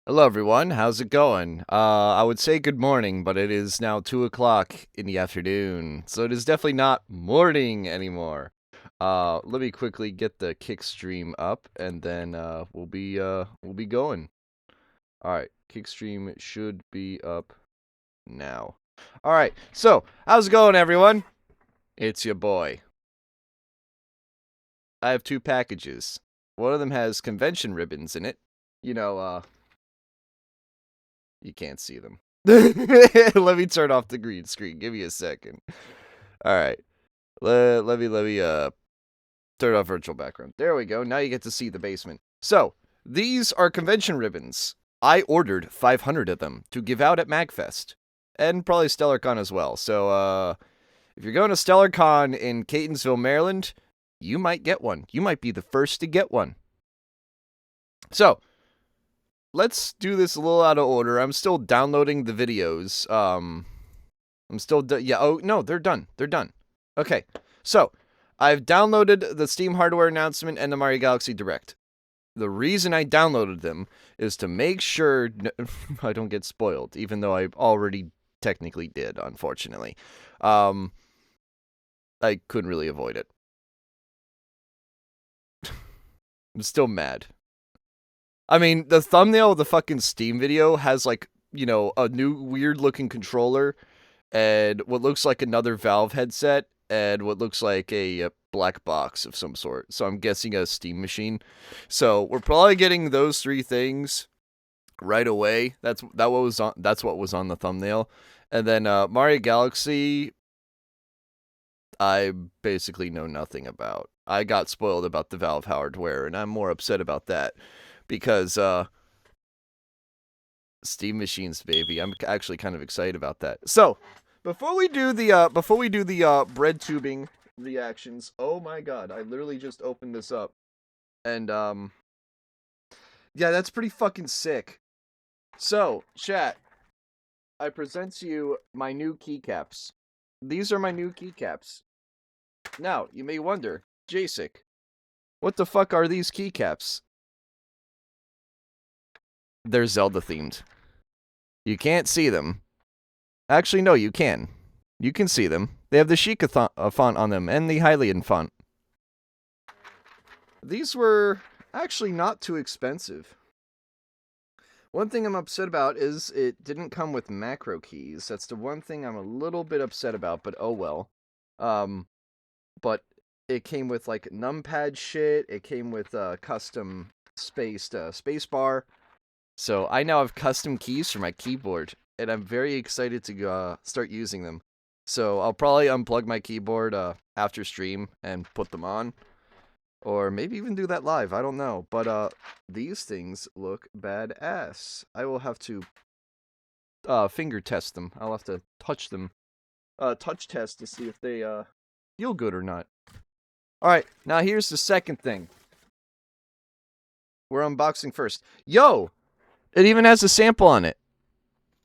Hello everyone, how's it going? I would say good morning, but it is now 2 o'clock in the afternoon, so it is definitely not morning anymore. Let me quickly get the kick stream up, and then we'll be going. Alright, kick stream should be up now. Alright, so, how's it going everyone? It's your boy. I have two packages. One of them has convention ribbons in it. You know, you can't see them. Let me turn off the green screen. Give me a second. All right. Let me turn off virtual background. There we go. Now you get to see the basement. So, these are convention ribbons. I ordered 500 of them to give out at MagFest and probably StellarCon as well. So, if you're going to StellarCon in Catonsville, Maryland, you might get one. You might be the first to get one. So, let's do this a little out of order. I'm still downloading the videos. I'm still yeah. Oh no, they're done. They're done. Okay, so I've downloaded the Steam hardware announcement and the Mario Galaxy Direct. The reason I downloaded them is to make sure I don't get spoiled, even though I already technically did, unfortunately. I couldn't really avoid it. I'm still mad. I mean, the thumbnail of the fucking Steam video has, like, you know, a new weird looking controller and what looks like another Valve headset and what looks like a black box of some sort. So I'm guessing a Steam machine. So we're probably getting those three things right away. That's what was on the thumbnail. And then Mario Galaxy, I basically know nothing about. I got spoiled about the Valve hardware, and I'm more upset about that because Steam machines, baby. I'm actually kind of excited about that. So, before we do the bread tubing reactions, oh my god, I literally just opened this up. And yeah, that's pretty fucking sick. So, chat, I present to you my new keycaps. These are my new keycaps. Now, you may wonder, Jacek, what the fuck are these keycaps? They're Zelda themed. You can't see them. Actually, no, you can. You can see them. They have the Sheikah font on them and the Hylian font. These were actually not too expensive. One thing I'm upset about is it didn't come with macro keys. That's the one thing I'm a little bit upset about, but oh well. But it came with like numpad shit. It came with custom spaced spacebar. So I now have custom keys for my keyboard, and I'm very excited to start using them. So I'll probably unplug my keyboard after stream and put them on. Or maybe even do that live, I don't know. But these things look badass. I will have to finger test them. I'll have to touch them. Touch test to see if they feel good or not. Alright, now here's the second thing. We're unboxing first. Yo! It even has a sample on it.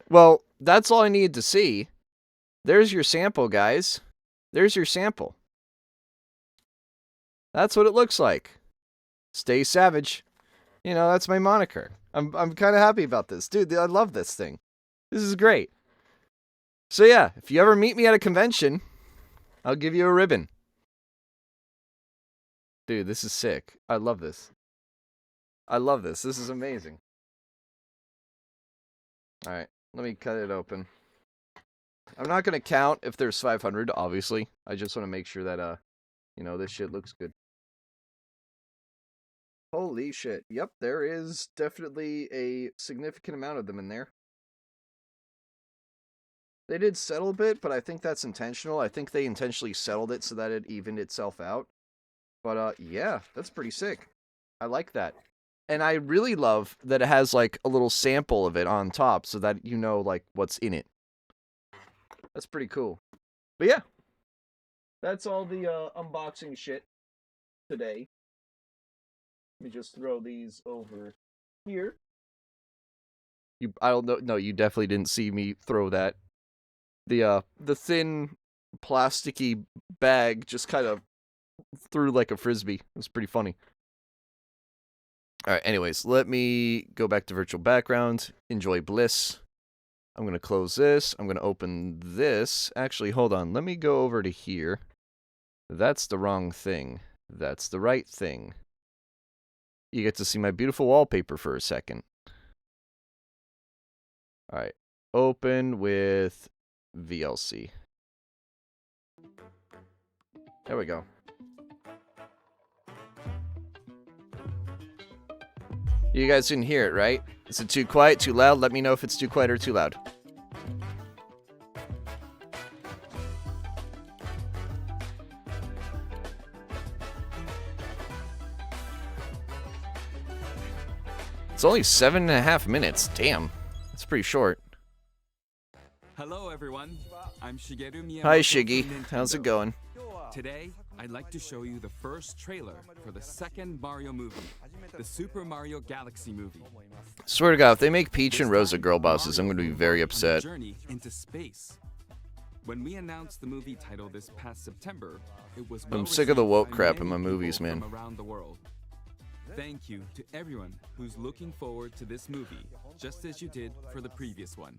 Well, that's all I needed to see. There's your sample, guys. There's your sample. That's what it looks like. Stay savage. You know, that's my moniker. I'm kind of happy about this. Dude, I love this thing. This is great. So yeah, if you ever meet me at a convention, I'll give you a ribbon. Dude, this is sick. I love this. I love this. This is amazing. Alright, let me cut it open. I'm not going to count if there's 500, obviously. I just want to make sure that, you know, this shit looks good. Holy shit. Yep, there is definitely a significant amount of them in there. They did settle a bit, but I think that's intentional. I think they intentionally settled it so that it evened itself out. But, yeah, that's pretty sick. I like that. And I really love that it has, like, a little sample of it on top so that you know, like, what's in it. That's pretty cool. But yeah, that's all the unboxing shit today. Let me just throw these over here. I don't know. No, you definitely didn't see me throw that. The thin, plasticky bag just kind of threw like a frisbee. It was pretty funny. Alright, anyways, let me go back to virtual background. Enjoy bliss. I'm going to close this. I'm going to open this. Actually, hold on. Let me go over to here. That's the wrong thing. That's the right thing. You get to see my beautiful wallpaper for a second. Alright. Open with VLC. There we go. You guys didn't hear it, right? Is it too quiet, too loud? Let me know if it's too quiet or too loud. It's only 7.5 minutes. Damn. That's pretty short. Hello everyone. I'm Shigeru Miyamoto. Hi Shiggy. How's it going? Today, I'd like to show you the first trailer for the second Mario movie, the Super Mario Galaxy movie. Swear to God, if they make Peach and Rosa girl bosses, I'm going to be very upset. Journey into space. When we announced the movie title this past September, it was I'm sick of the woke crap in my movies, man. Around the world. Thank you to everyone who's looking forward to this movie, just as you did for the previous one.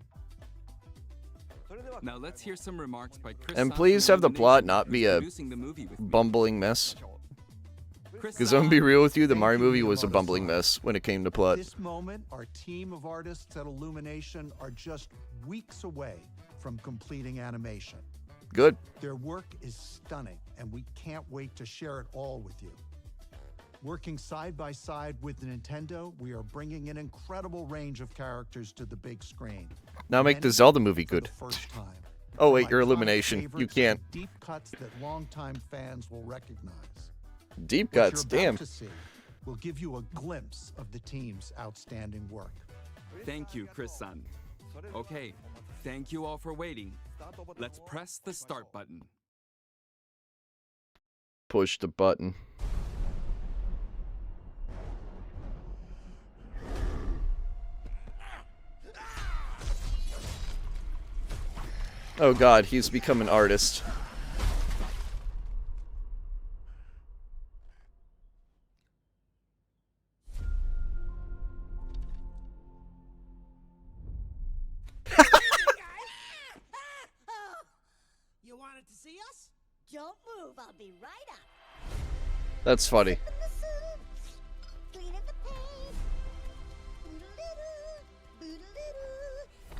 Now let's hear some remarks by Chris. And please have the plot not be a bumbling mess. Because I'm gonna be real with you, the Mario movie was a bumbling mess when it came to plot. This moment, our team of artists at Illumination are just weeks away from completing animation. Good. Their work is stunning, and we can't wait to share it all with you. Working side by side with Nintendo, we are bringing an incredible range of characters to the big screen. Now make the Zelda movie good. Oh wait, your Iconic Illumination. You favorites can't. and deep cuts that longtime fans will recognize. Deep What cuts, you're damn. about to see will give you a glimpse of the team's outstanding work. Thank you, Chris-san. Okay, thank you all for waiting. Let's press the start button. Push the button. Oh God, he's become an artist. You wanted to see us? Don't move, I'll be right up. That's funny.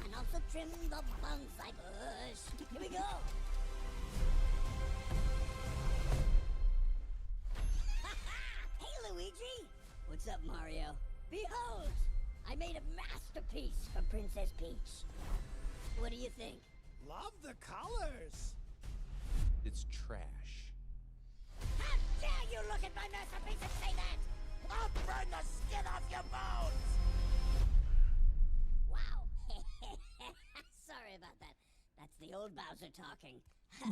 And also trim the bonsai bush. Here we go. Hey, Luigi. What's up, Mario? Behold, I made a masterpiece for Princess Peach. What do you think? Love the colors. It's trash. How dare you look at my masterpiece and say that? I'll burn the skin off your bones. Wow. Sorry about that. That's the old Bowser talking.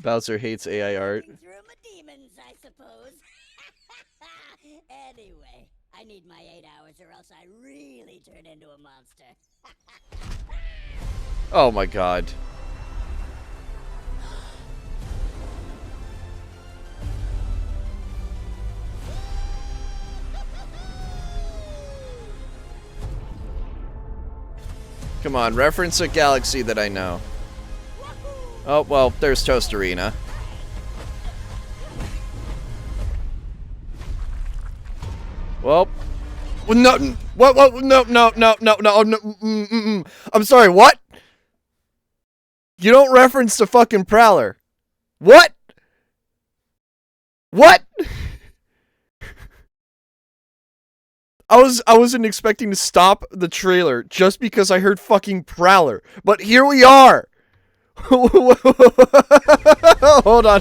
Bowser hates AI art. Working through my demons, I suppose. Anyway, I need my 8 hours or else I really turn into a monster. Oh my God. Come on, reference a galaxy that I know. Oh, well, there's Toast Arena. Well, no, what, no, I'm sorry, what? You don't reference the fucking Prowler. What? What? I wasn't expecting to stop the trailer just because I heard fucking Prowler. But here we are. Hold on.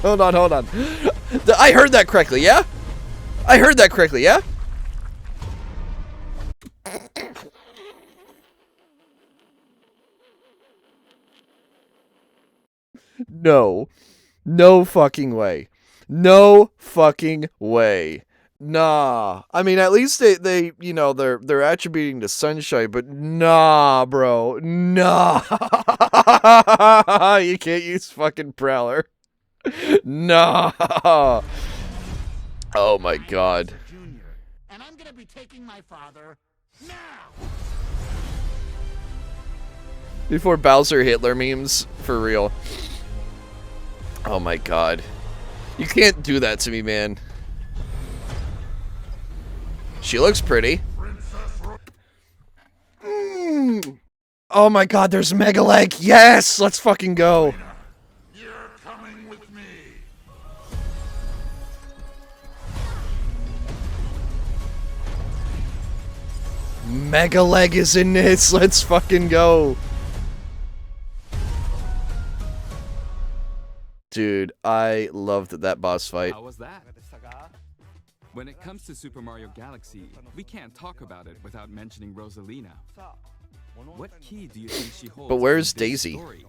I heard that correctly, yeah? I heard that correctly, yeah? No. No fucking way. No fucking way. Nah. I mean, at least they you know, they're attributing to Sunshine, but nah, bro. Nah. You can't use fucking Prowler. Nah. Oh my God. And I'm gonna be taking my father now. Before Bowser Hitler memes, for real. Oh my god. You can't do that to me, man. She looks pretty. Oh my god, there's Mega Leg. Yes, let's fucking go. You're coming with me. Mega Leg is in this. Let's fucking go. Dude, I loved that boss fight. How was that? When it comes to Super Mario Galaxy, we can't talk about it without mentioning Rosalina. What key do you think she holds? But where's in this Daisy? story?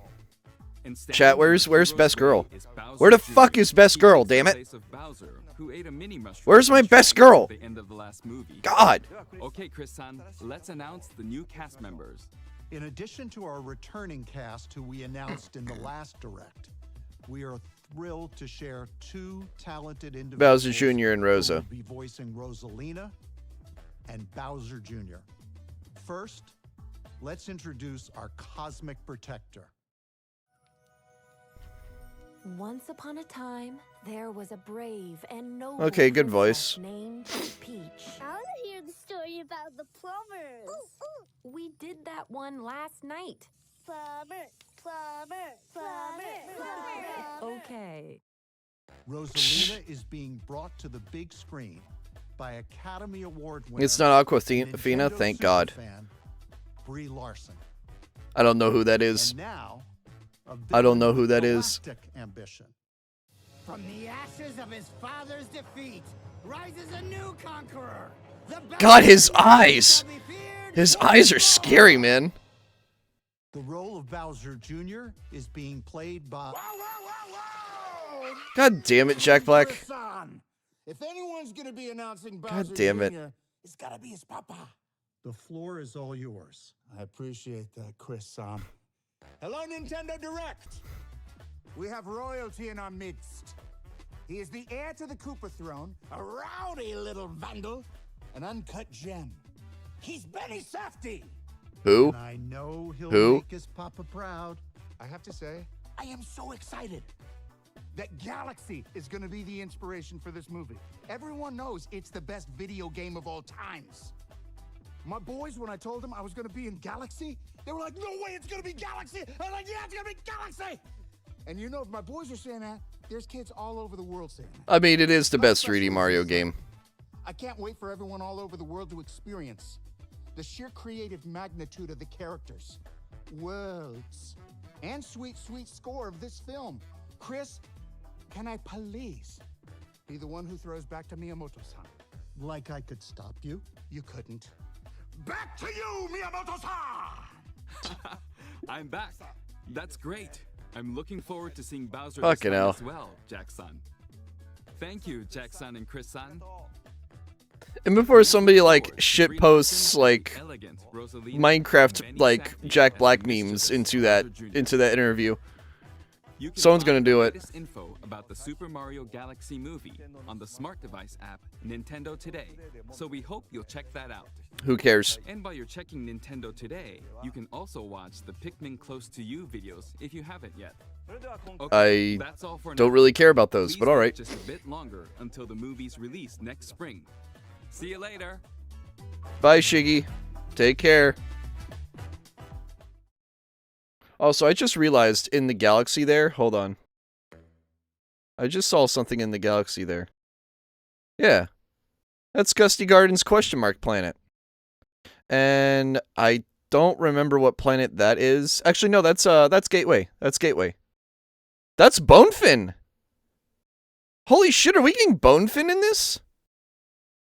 Instead, Chat, where's Best Girl? is Bowser Where the Jr. fuck is Best He Girl, takes the damn it? place of Bowser, who ate a mini mushroom Where's my and best tried girl? at the end of the last movie. God. Okay, Chris-san, let's announce the new cast members. In addition to our returning cast who we announced in the last Direct, we are thrilled to share two talented individuals Bowser Jr. and who Rosa. will be voicing Rosalina and Bowser Jr. First, let's introduce our cosmic protector. Once upon a time, there was a brave and noble Okay, good princess voice. named Peach. I want to hear the story about the plumbers. We did that one last night. Plumber, plumber, plumber, plumber. Okay. Rosalina is being brought to the big screen by Academy Award winner. It's not Aquafina, Nintendo thank God. superfan, Brie Larson. I don't know who that is. And now, a I don't know villain who that with is. galactic ambition. From the ashes of his father's defeat rises a new conqueror. The God, his Bowser eyes. shall be feared His eyes are forevermore. scary, man. The role of Bowser Jr. is being played by. Whoa, whoa, whoa, whoa! God damn it, Jack Black. Chris-san. If anyone's gonna be announcing Bowser God damn it. Jr., it's gotta be his papa. The floor is all yours. I appreciate that, Chris-san. Hello, Nintendo Direct. We have royalty in our midst. He is the heir to the Koopa throne, a rowdy little vandal, an uncut gem. He's Benny Safdie. Who? And I know he'll Who? make his papa proud. I have to say, I am so excited that Galaxy is going to be the inspiration for this movie. Everyone knows it's the best video game of all times. My boys, when I told them I was going to be in Galaxy, they were like, no way, it's going to be Galaxy. I was like, yeah, it's going to be Galaxy. And you know, if my boys are saying that, there's kids all over the world saying that. I mean, it is the How best special 3D is Mario this game. thing? I can't wait for everyone all over the world to experience the sheer creative magnitude of the characters, worlds, and sweet, sweet score of this film. Chris, can I please be the one who throws back to Miyamoto-san? Like I could stop you. You couldn't. Back to you, Miyamoto-san! I'm back. That's great. I'm looking forward to seeing Bowser Fucking this time hell. as well, Jack-san. Thank you, Jack-san and Chris-san. And before somebody like shit posts like Elegant Rosalina, Minecraft Benny like Safdie, Jack and Black Mischievous memes into that Bowser Jr. interview. You can Someone's find gonna do the it. latest info about the Super Mario Galaxy movie on the smart device app Nintendo Today. So we hope you'll check that out. Who cares? And while you're checking Nintendo Today, you can also watch the Pikmin Close to You videos if you haven't yet. Okay, I that's all for don't now. really care about those, Please but wait alright. just a bit longer until the movie's release next spring. See you later. Bye, Shiggy. Take care. Also, I just realized in the galaxy there, hold on. I just saw something in the galaxy there. Yeah. That's Gusty Garden's question mark planet. And I don't remember what planet that is. Actually, no, that's Gateway. That's Gateway. That's Bonefin. Holy shit, are we getting Bonefin in this?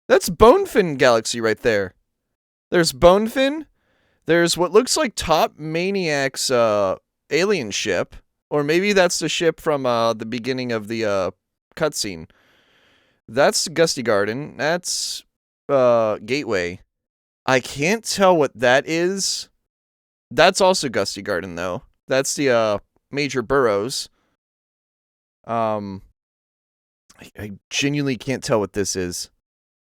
That's Bonefin Galaxy right there. There's Bonefin. There's what looks like Top Maniac's alien ship. Or maybe that's the ship from the beginning of the cutscene. That's Gusty Garden. That's Gateway. I can't tell what that is. That's also Gusty Garden, though. That's the Major Burrows. I genuinely can't tell what this is.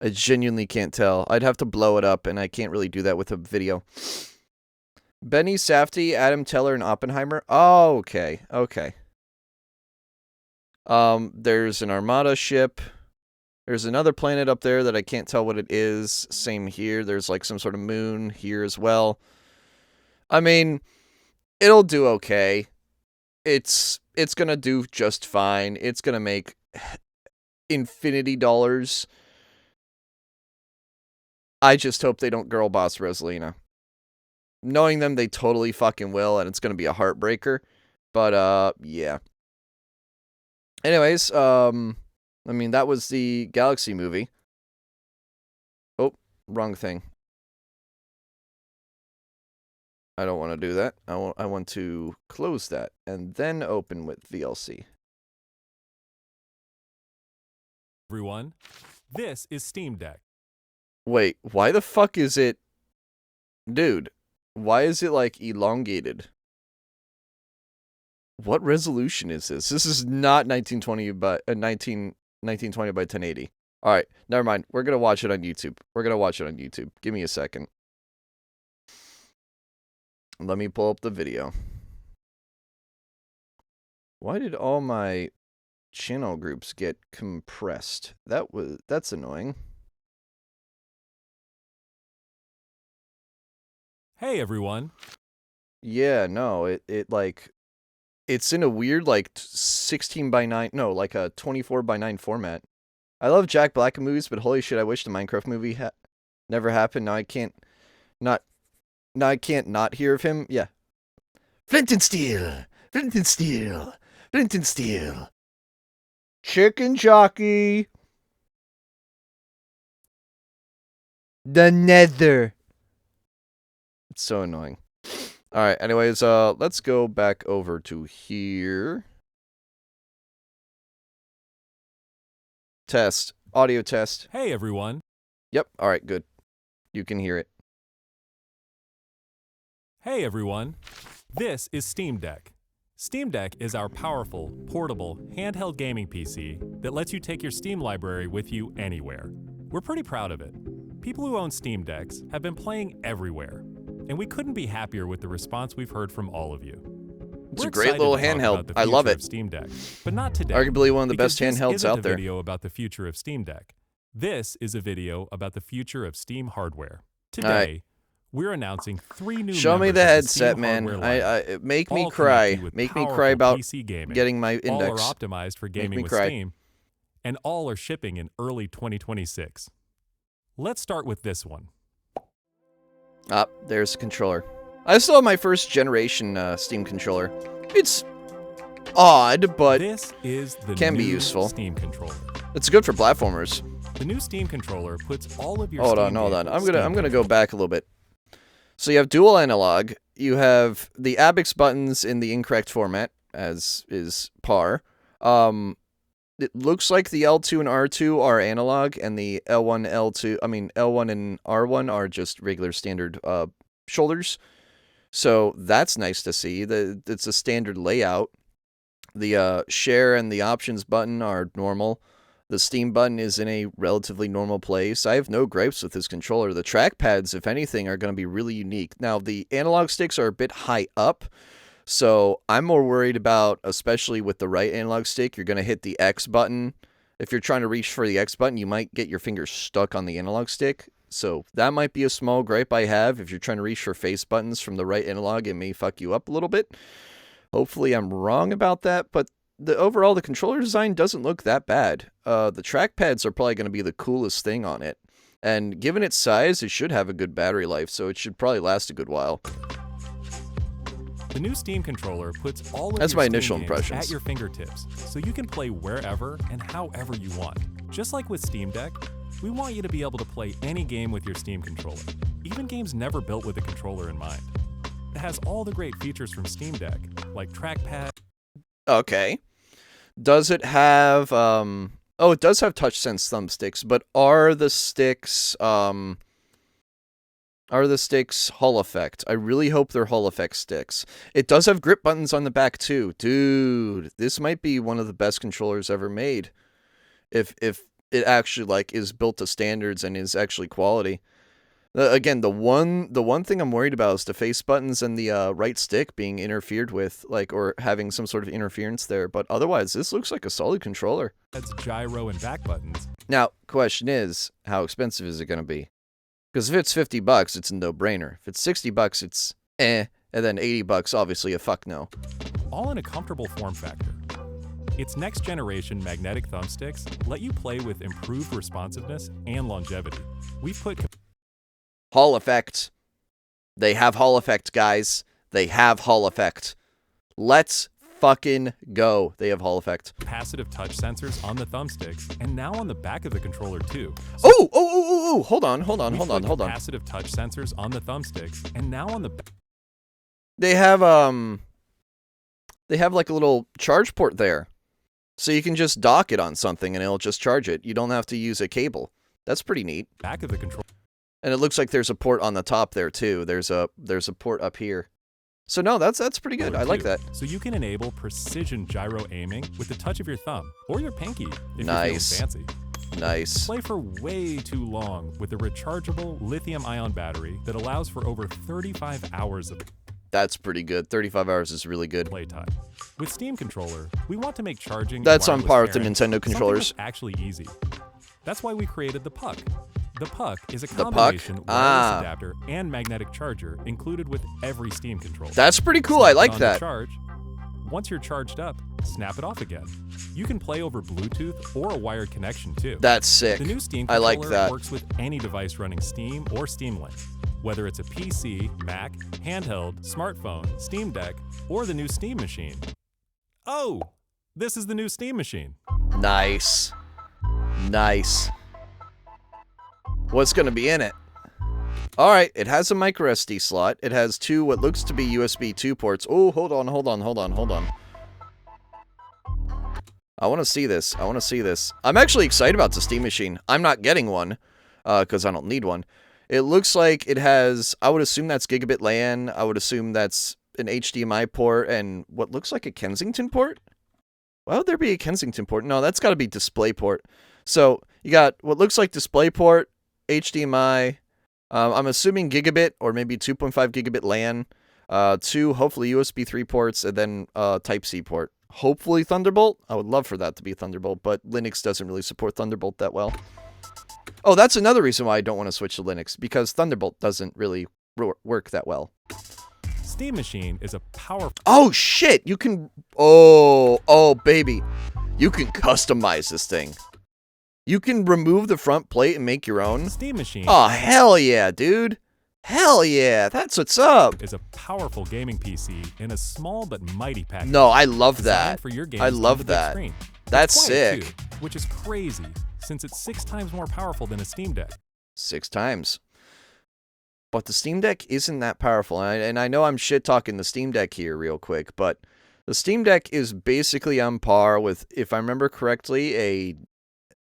I genuinely can't tell. I'd have to blow it up, and I can't really do that with a video. Benny Safdie, Adam Teller, and Oppenheimer. Oh, okay. Okay. There's an Armada ship. There's another planet up there that I can't tell what it is. Same here. There's like some sort of moon here as well. I mean, it'll do okay. It's gonna do just fine. It's gonna make infinity dollars. I just hope they don't girl boss Rosalina. Knowing them, they totally fucking will, and it's gonna be a heartbreaker. But yeah. Anyways, I mean, that was the Galaxy movie. Oh, wrong thing. I don't want to do that. I want to close that and then open with VLC. Everyone, this is Steam Deck. Wait, why the fuck is it... Dude, why is it, like, elongated? What resolution is this? This is not 1920 by 1920 by 1080. All right, never mind. We're gonna watch it on YouTube. We're gonna watch it on YouTube. Give me a second. Let me pull up the video. Why did all my channel groups get compressed? That's annoying. Hey everyone. Yeah, no, it like it's in a weird like 16 by 9, no, like a 24 by 9 format. I love Jack Black in movies, but holy shit, I wish the Minecraft movie never happened. Now I can't not hear of him. Yeah. Flint and steel. Flint and steel. Flint and steel. Chicken jockey. The nether. It's so annoying. Alright, anyways, let's go back over to here. Test. Audio test. Hey everyone. Yep, alright, good. You can hear it. Hey everyone. This is Steam Deck. Steam Deck is our powerful, portable, handheld gaming PC that lets you take your Steam library with you anywhere. We're pretty proud of it. People who own Steam Decks have been playing everywhere, and we couldn't be happier with the response we've heard from all of you. It's We're a great excited little to talk handheld. about the I love future it. of Steam Deck, but not today. Arguably one of the best because handhelds this isn't out a there. video about the future of Steam Deck. This is a video about the future of Steam hardware. Today, we're announcing 3 new Show me members the of headset, Steam man. hardware lineup, I make me all cry. connected with Make me powerful cry about PC gaming. getting my All index. are optimized for gaming me with cry. Steam, and all are shipping in early 2026. Let's start with this one. Ah, there's the controller. I still have my first generation Steam controller. It's odd, but This is the can be new useful. Steam controller. it's good for platformers. The new Steam controller puts all of your Hold Steam on. games I'm with gonna Steam go back a little bit. So you have dual analog. You have the Abex buttons in the incorrect format, as is par. It looks like the L2 and R2 are analog, and the L1 and R1 are just regular standard shoulders. So that's nice to see. It's a standard layout. The share and the options button are normal. The Steam button is in a relatively normal place. I have no gripes with this controller. The trackpads, if anything, are going to be really unique. Now, the analog sticks are a bit high up, so I'm more worried about, especially with the right analog stick, you're going to hit the X button. If you're trying to reach for the X button, you might get your fingers stuck on the analog stick. So that might be a small gripe I have. If you're trying to reach for face buttons from the right analog, it may fuck you up a little bit. Hopefully I'm wrong about that, but overall, the controller design doesn't look that bad. The trackpads are probably going to be the coolest thing on it. And given its size, it should have a good battery life, so it should probably last a good while. The new Steam controller puts all of That's your my Steam initial games impressions. at your fingertips, so you can play wherever and however you want. Just like with Steam Deck, we want you to be able to play any game with your Steam controller, even games never built with a controller in mind. It has all the great features from Steam Deck, like trackpad. Okay. Does it have, oh, it does have TouchSense thumbsticks, but are the sticks Hall effect? I really hope they're Hall effect sticks. It does have grip buttons on the back too. Dude, this might be one of the best controllers ever made. If it actually like is built to standards and is actually quality. Again, the one thing I'm worried about is the face buttons and the right stick being interfered with, like, or having some sort of interference there. But otherwise, this looks like a solid controller. That's gyro and back buttons. Now, question is, how expensive is it going to be? Because if it's $50, it's a no-brainer. If it's $60, it's eh, and then $80, obviously a fuck no. All in a comfortable form factor. Its next-generation magnetic thumbsticks let you play with improved responsiveness and longevity. We've put Hall effect. They have Hall effect, guys. They have Hall effect. Let's fucking go. They have Hall effect. capacitive touch sensors on the thumbsticks and now on the back of the controller too. Oh! Hold on. Capacitive touch sensors on the thumbsticks and now on the back. They have like a little charge port there. So you can just dock it on something and it'll just charge it. You don't have to use a cable. That's pretty neat. Back of the controller. And it looks like there's a port on the top there too. There's a port up here. So no, that's pretty good. I like that. So you can enable precision gyro aiming with the touch of your thumb or your pinky if Nice. you're feeling fancy. Nice. Play for way too long with a rechargeable lithium-ion battery that allows for over 35 hours of That's pretty good. 35 hours is really good. playtime. With Steam Controller, we want to make charging That's and on par with the wireless Nintendo pairing controllers. something that's actually easy. That's why we created the Puck. The Puck is a The Puck? combination wireless Ah. adapter and magnetic charger included with every Steam controller. That's pretty cool. I Snap it like on to that. Charge. Once you're charged up, snap it off again. You can play over Bluetooth or a wired connection too. That's sick. The new Steam I controller like that. works with any device running Steam or Steam Link, whether it's a PC, Mac, handheld, smartphone, Steam Deck, or the new Steam Machine. Oh, this is the new Steam Machine. Nice. Nice. What's going to be in it? All right, it has a micro SD slot. It has two what looks to be USB 2 ports. Oh, hold on. I want to see this. I'm actually excited about the Steam Machine. I'm not getting one because I don't need one. It looks like it has, I would assume that's gigabit LAN. I would assume that's an HDMI port and what looks like a Kensington port. Why would there be a Kensington port? No, that's got to be DisplayPort. So you got what looks like DisplayPort, HDMI. I'm assuming gigabit or maybe 2.5 gigabit LAN. Two, hopefully USB 3 ports, and then Type-C port. Hopefully Thunderbolt. I would love for that to be Thunderbolt, but Linux doesn't really support Thunderbolt that well. Oh, that's another reason why I don't want to switch to Linux, because Thunderbolt doesn't really work that well. Steam Machine is a powerful. Oh, shit! You can... Oh, baby. You can customize this thing. You can remove the front plate and make your own? Steam Machine. Oh, hell yeah, dude. Hell yeah, that's what's up. Is a powerful gaming PC in a small but mighty package. No, I love designed that. For your games I on love the big that. Screen. That's It's quiet, sick. too, which is crazy since it's 6 times more powerful than a Steam Deck. 6 times. But the Steam Deck isn't that powerful. And I know I'm shit-talking the Steam Deck here real quick, but the Steam Deck is basically on par with, if I remember correctly, a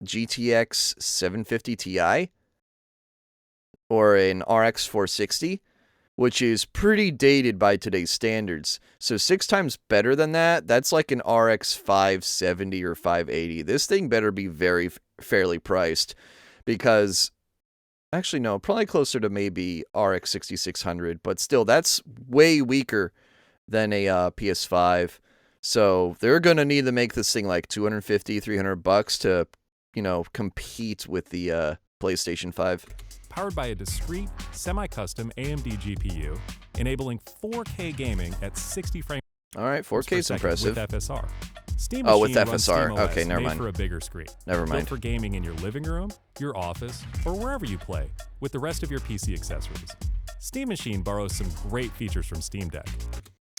GTX 750 Ti or an RX 460, which is pretty dated by today's standards. So 6 times better than that, that's like an RX 570 or 580. This thing better be very fairly priced because, actually no, probably closer to maybe RX 6600, but still that's way weaker than a PS5. So they're going to need to make this thing like $250, $300 to, you know, compete with the PlayStation 5. Powered by a discrete, semi-custom AMD GPU, enabling 4K gaming at 60 frames All right, 4K is per second impressive. with FSR. Steam Oh, with Machine runs FSR. SteamOS Okay, never made mind. for a bigger screen. Never Built mind. for gaming in your living room, your office, or wherever you play, with the rest of your PC accessories. Steam Machine borrows some great features from Steam Deck.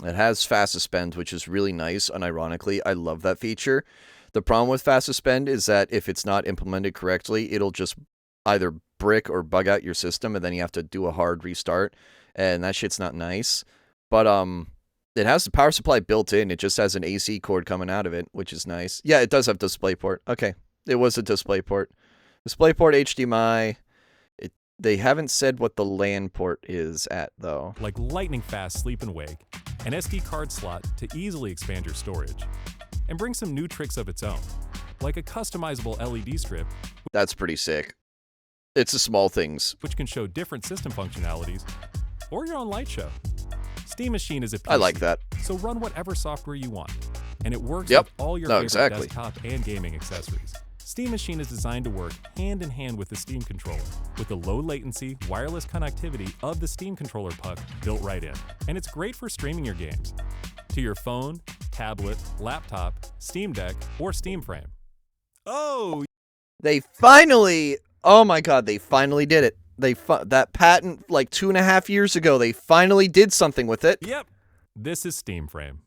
It has fast suspend, which is really nice, unironically. I love that feature. The problem with fast suspend is that if it's not implemented correctly, it'll just either brick or bug out your system, and then you have to do a hard restart, and that shit's not nice. But it has the power supply built in. It just has an AC cord coming out of it, which is nice. Yeah, it does have DisplayPort. Okay, it was a DisplayPort. DisplayPort HDMI. They haven't said what the LAN port is at, though. Like lightning fast sleep and wake, an SD card slot to easily expand your storage, and brings some new tricks of its own, like a customizable LED strip, That's pretty sick. It's the small things. which can show different system functionalities, or your own light show. Steam Machine is a PC, I like that. so run whatever software you want, and it works Yep. with all your No, favorite exactly. desktop and gaming accessories. Steam Machine is designed to work hand in hand with the Steam controller, with the low latency, wireless connectivity of the Steam controller puck built right in. And it's great for streaming your games to your phone, tablet, laptop, Steam Deck, or Steam Frame. Oh, They finally, oh my god, they finally did it. That patent like 2.5 years ago, they finally did something with it. yep. This is Steam Frame.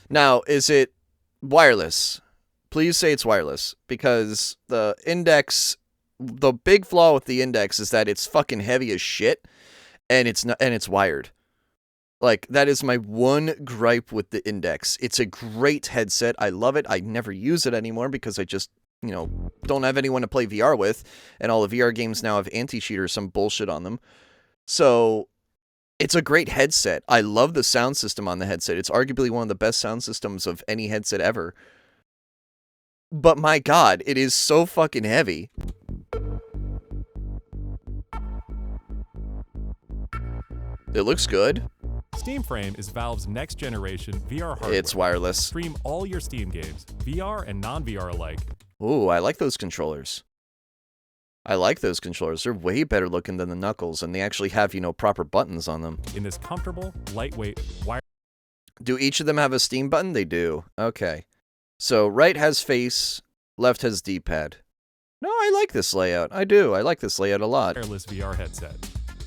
Now, is it wireless? Please say it's wireless, because the Index, the big flaw with the Index is that it's fucking heavy as shit, and it's wired. Like, that is my one gripe with the Index. It's a great headset. I love it. I never use it anymore because I just, don't have anyone to play VR with, and all the VR games now have anti-cheat or some bullshit on them. So, it's a great headset. I love the sound system on the headset. It's arguably one of the best sound systems of any headset ever. But my god, it is so fucking heavy. It looks good. Steam Frame is Valve's next generation VR hardware. It's wireless. Stream all your Steam games, VR and non-VR alike. Ooh, I like those controllers. They're way better looking than the Knuckles, and they actually have, proper buttons on them. In this comfortable, lightweight, wire. Do each of them have a Steam button? They do. Okay. So, right has face, left has D-pad. No, I like this layout. I do. I like this layout a lot. Wireless VR headset.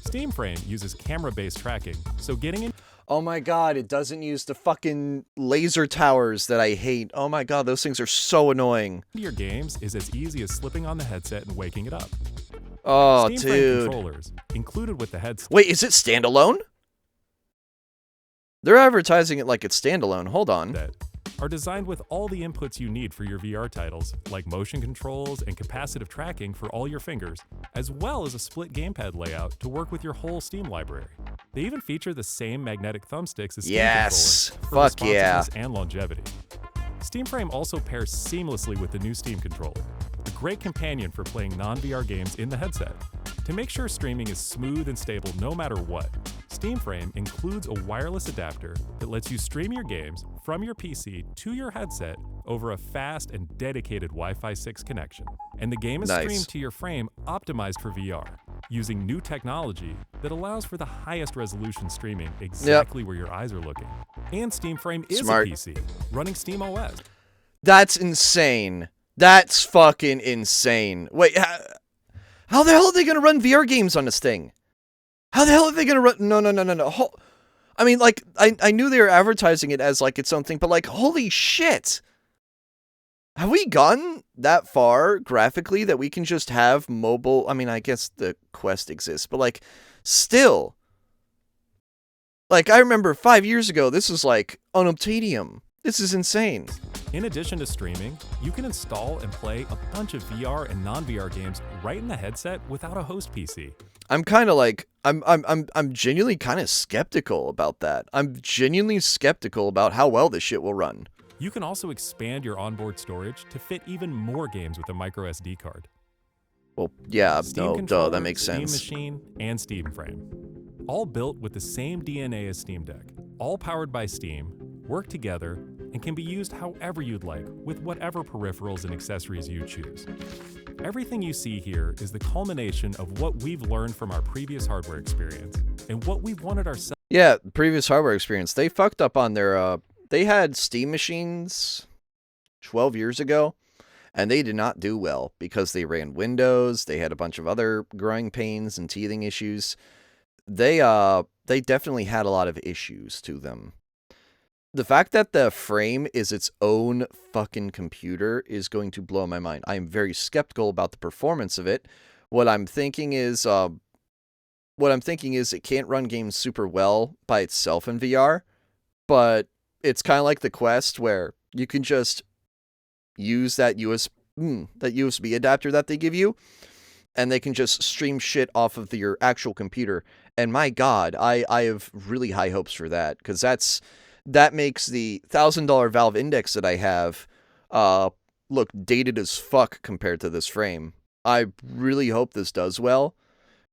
Steam Frame uses camera-based tracking, so getting in Oh my god, it doesn't use the fucking laser towers that I hate. Oh my god, those things are so annoying. into your games is as easy as slipping on the headset and waking it up. Oh, Steam Frame dude. controllers, included with the headset, Wait, is it standalone? They're advertising it like it's standalone. Hold on. are designed with all the inputs you need for your VR titles, like motion controls and capacitive tracking for all your fingers, as well as a split gamepad layout to work with your whole Steam library. They even feature the same magnetic thumbsticks as Steam Yes. controllers for Fuck yeah. responsiveness and longevity. Steam Frame also pairs seamlessly with the new Steam controller, a great companion for playing non-VR games in the headset. To make sure streaming is smooth and stable no matter what, Steam Frame includes a wireless adapter that lets you stream your games from your PC to your headset over a fast and dedicated Wi-Fi 6 connection. And the game is Nice. streamed to your frame optimized for VR, using new technology that allows for the highest resolution streaming exactly where your eyes are looking. And Steam Frame is Smart. a PC, running Steam OS. That's insane. That's fucking insane. Wait, how the hell are they going to run VR games on this thing? How the hell are they going to run? No. I mean, like, I knew they were advertising it as, like, its own thing, but, like, holy shit. Have we gotten that far graphically that we can just have mobile? I mean, I guess the Quest exists, but, like, still. Like, I remember 5 years ago, this was, like, unobtainium. This is insane. In addition to streaming, you can install and play a bunch of VR and non-VR games right in the headset without a host PC. I'm kind of like, I'm genuinely kind of skeptical about that. I'm genuinely skeptical about how well this shit will run. You can also expand your onboard storage to fit even more games with a micro SD card. Well, yeah, Steam no, controller, duh, that makes Steam sense. Machine, and Steam Frame. All built with the same DNA as Steam Deck. All powered by Steam, work together, and can be used however you'd like with whatever peripherals and accessories you choose. Everything you see here is the culmination of what we've learned from our previous hardware experience and what we wanted ourselves. Yeah, previous hardware experience. They fucked up on their, they had Steam machines 12 years ago, and they did not do well because they ran Windows. They had a bunch of other growing pains and teething issues. They definitely had a lot of issues to them. The fact that the frame is its own fucking computer is going to blow my mind. I am very skeptical about the performance of it. What I'm thinking is it can't run games super well by itself in VR, but it's kind of like the Quest where you can just use that USB adapter that they give you, and they can just stream shit off of your actual computer. And my God, I have really high hopes for that, because that makes the $1,000 Valve Index that I have look dated as fuck compared to this frame. I really hope this does well,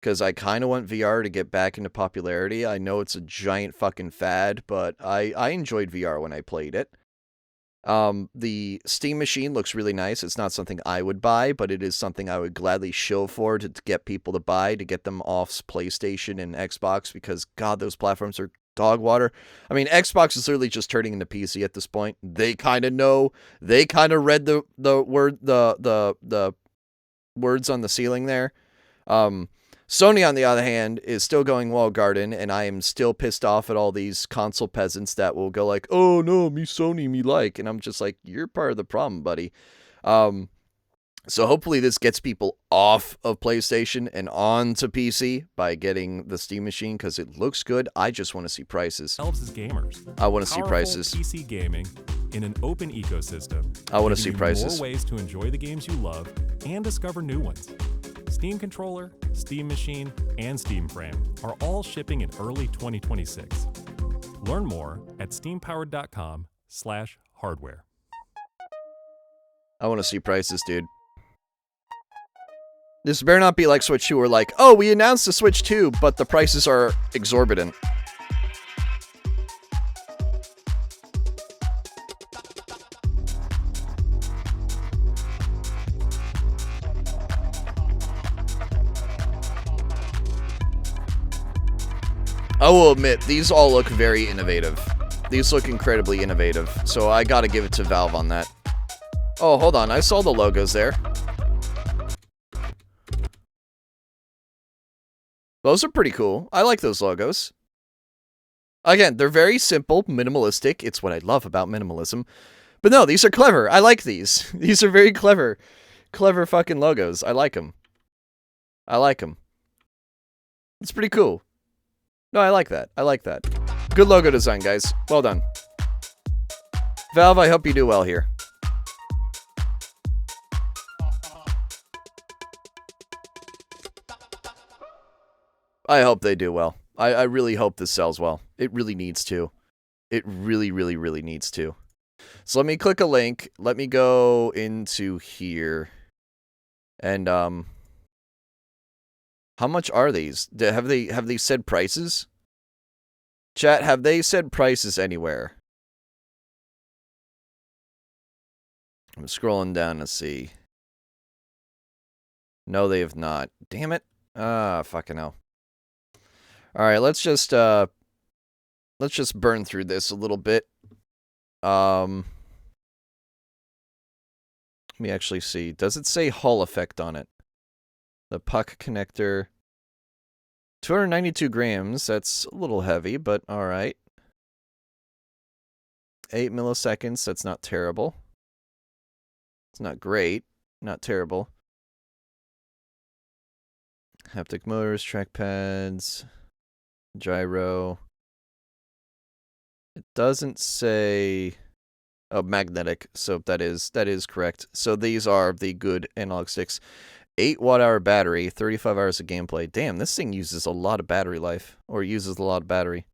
because I kind of want VR to get back into popularity. I know it's a giant fucking fad, but I enjoyed VR when I played it. The Steam machine looks really nice. It's not something I would buy, but it is something I would gladly shill for to get people to buy, to get them off PlayStation and Xbox, because God, those platforms are dog water. I mean, Xbox is literally just turning into PC at this point. They kind of know. They kind of read the words on the ceiling there. Sony, on the other hand, is still going walled garden, and I am still pissed off at all these console peasants that will go like, oh no, me Sony, me like, and I'm just like, you're part of the problem, buddy. So hopefully this gets people off of PlayStation and onto PC by getting the Steam machine, because it looks good. I just want to see prices. Elves as gamers. I want to see Powerful prices. PC gaming in an open ecosystem. I want to see giving you prices. More ways to enjoy the games you love and discover new ones. Steam Controller, Steam Machine, and Steam Frame are all shipping in early 2026. Learn more at steampowered.com/hardware. I want to see prices, dude. This better not be like Switch 2, where like, oh, we announced the Switch 2, but the prices are exorbitant. I will admit, these all look very innovative. These look incredibly innovative, so I gotta give it to Valve on that. Oh, hold on, I saw the logos there. Those are pretty cool. I like those logos. Again, they're very simple, minimalistic. It's what I love about minimalism. But no, these are clever. I like these. These are very clever. Clever fucking logos. I like them. I like them. It's pretty cool. No, I like that. I like that. Good logo design, guys. Well done. Valve, I hope you do well here. I hope they do well. I really hope this sells well. It really needs to. It really, really, really needs to. So let me click a link. Let me go into here. And, how much are these? Have they said prices? Chat, have they said prices anywhere? I'm scrolling down to see. No, they have not. Damn it. Fucking hell. Alright, let's just burn through this a little bit. Let me actually see. Does it say Hall effect on it? The puck connector. 292 grams. That's a little heavy, but alright. 8 milliseconds. That's not terrible. It's not great. Not terrible. Haptic motors, trackpads, gyro. It doesn't say... Oh, magnetic. So that is correct. So these are the good analog sticks. 8 watt-hour battery, 35 hours of gameplay. Damn, this thing uses a lot of battery life. Or uses a lot of battery.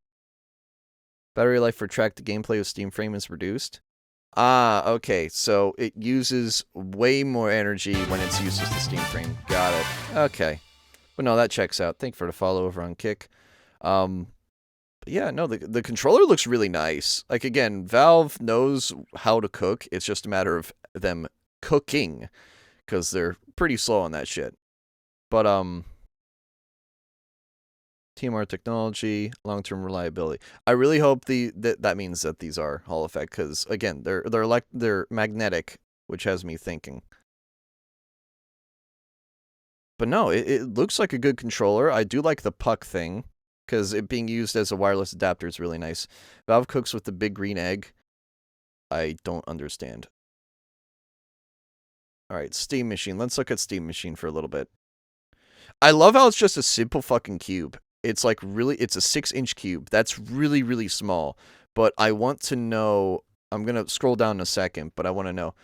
Battery life for tracked gameplay with Steam Frame is reduced. Ah, okay. So it uses way more energy when it's used as the Steam Frame. Got it. Okay. But no, that checks out. Thank you for the follow over on Kick. But yeah, no, the controller looks really nice. Like, again, Valve knows how to cook. It's just a matter of them cooking. Because they're pretty slow on that shit. But, TMR technology, long-term reliability. I really hope that means that these are Hall effect, because again, they're magnetic, which has me thinking. But no, it looks like a good controller. I do like the puck thing, because it being used as a wireless adapter is really nice. Valve cooks with the big green egg. I don't understand. Alright, Steam Machine. Let's look at Steam Machine for a little bit. I love how it's just a simple fucking cube. It's like it's a 6-inch cube. That's really, really small. But I want to know, I'm going to scroll down in a second, but I want to know.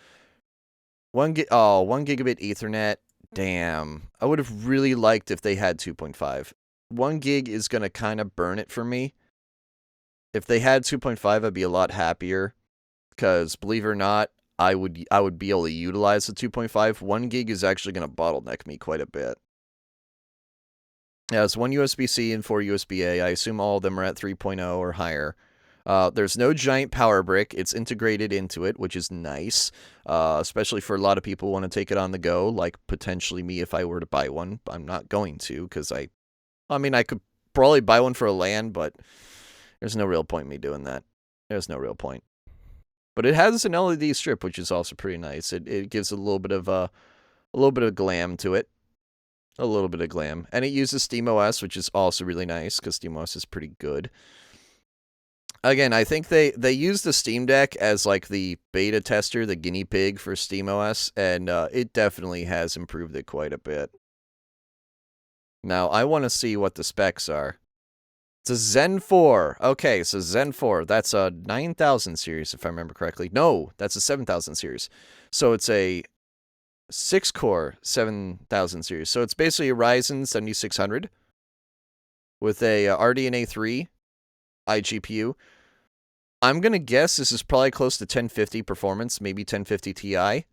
1 gigabit Ethernet, Damn. I would have really liked if they had 2.5. 1 gig is going to kind of burn it for me. If they had 2.5, I'd be a lot happier. Because, believe it or not, I would be able to utilize the 2.5. 1 gig is actually going to bottleneck me quite a bit. Yeah, it's 1 USB-C and 4 USB-A. I assume all of them are at 3.0 or higher. There's no giant power brick. It's integrated into it, which is nice, especially for a lot of people who want to take it on the go, like potentially me if I were to buy one. I'm not going to, because I mean, I could probably buy one for a LAN, but there's no real point in me doing that. There's no real point. But it has an LED strip, which is also pretty nice. It gives a little bit of glam to it. A little bit of glam. And it uses SteamOS, which is also really nice, because SteamOS is pretty good. Again, I think they use the Steam Deck as like the beta tester, the guinea pig for SteamOS, and it definitely has improved it quite a bit. Now, I want to see what the specs are. It's a Zen 4. Okay, so Zen 4. That's a 9000 series, if I remember correctly. No, that's a 7000 series. So it's a 6-core 7000 series. So it's basically a Ryzen 7600 with a RDNA 3 iGPU. I'm going to guess this is probably close to 1050 performance, maybe 1050 Ti.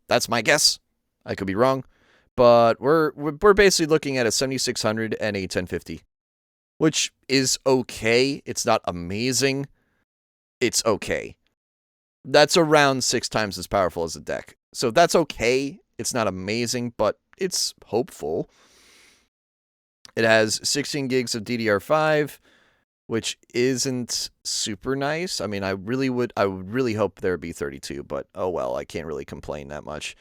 That's my guess. I could be wrong. But we're basically looking at a 7600 and a 1050. Which is okay. It's not amazing. It's okay. That's around 6 times as powerful as a deck. So that's okay. It's not amazing, but it's hopeful. It has 16 gigs of DDR5, which isn't super nice. I mean, I would really hope there would be 32, but oh well, I can't really complain that much.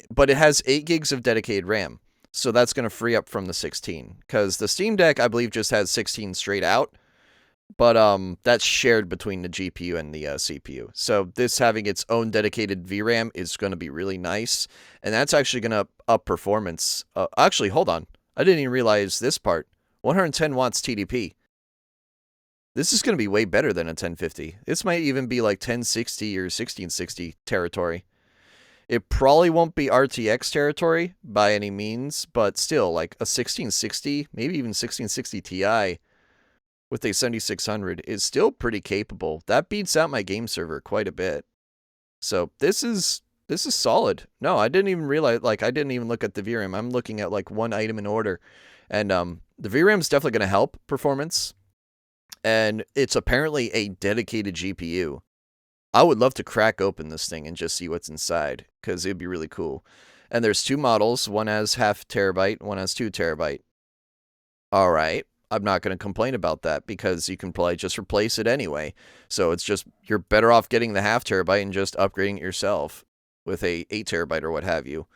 But it has 8 gigs of dedicated RAM. So that's going to free up from the 16. Because the Steam Deck, I believe, just has 16 straight out. But that's shared between the GPU and the CPU. So this having its own dedicated VRAM is going to be really nice. And that's actually going to up performance. Actually, hold on. I didn't even realize this part. 110 watts TDP. This is going to be way better than a 1050. This might even be like 1060 or 1660 territory. It probably won't be RTX territory by any means, but still, like a 1660, maybe even 1660 Ti with a 7600 is still pretty capable. That beats out my game server quite a bit. So this is solid. No, I didn't even realize, like, I didn't even look at the VRAM. I'm looking at like one item in order. And the VRAM is definitely going to help performance. And it's apparently a dedicated GPU. I would love to crack open this thing and just see what's inside, because it'd be really cool. And there's 2 models. One has 0.5 terabyte, one has 2 terabyte. All right. I'm not going to complain about that, because you can probably just replace it anyway. So it's just, you're better off getting the 0.5 terabyte and just upgrading it yourself with a 8 terabyte or what have you.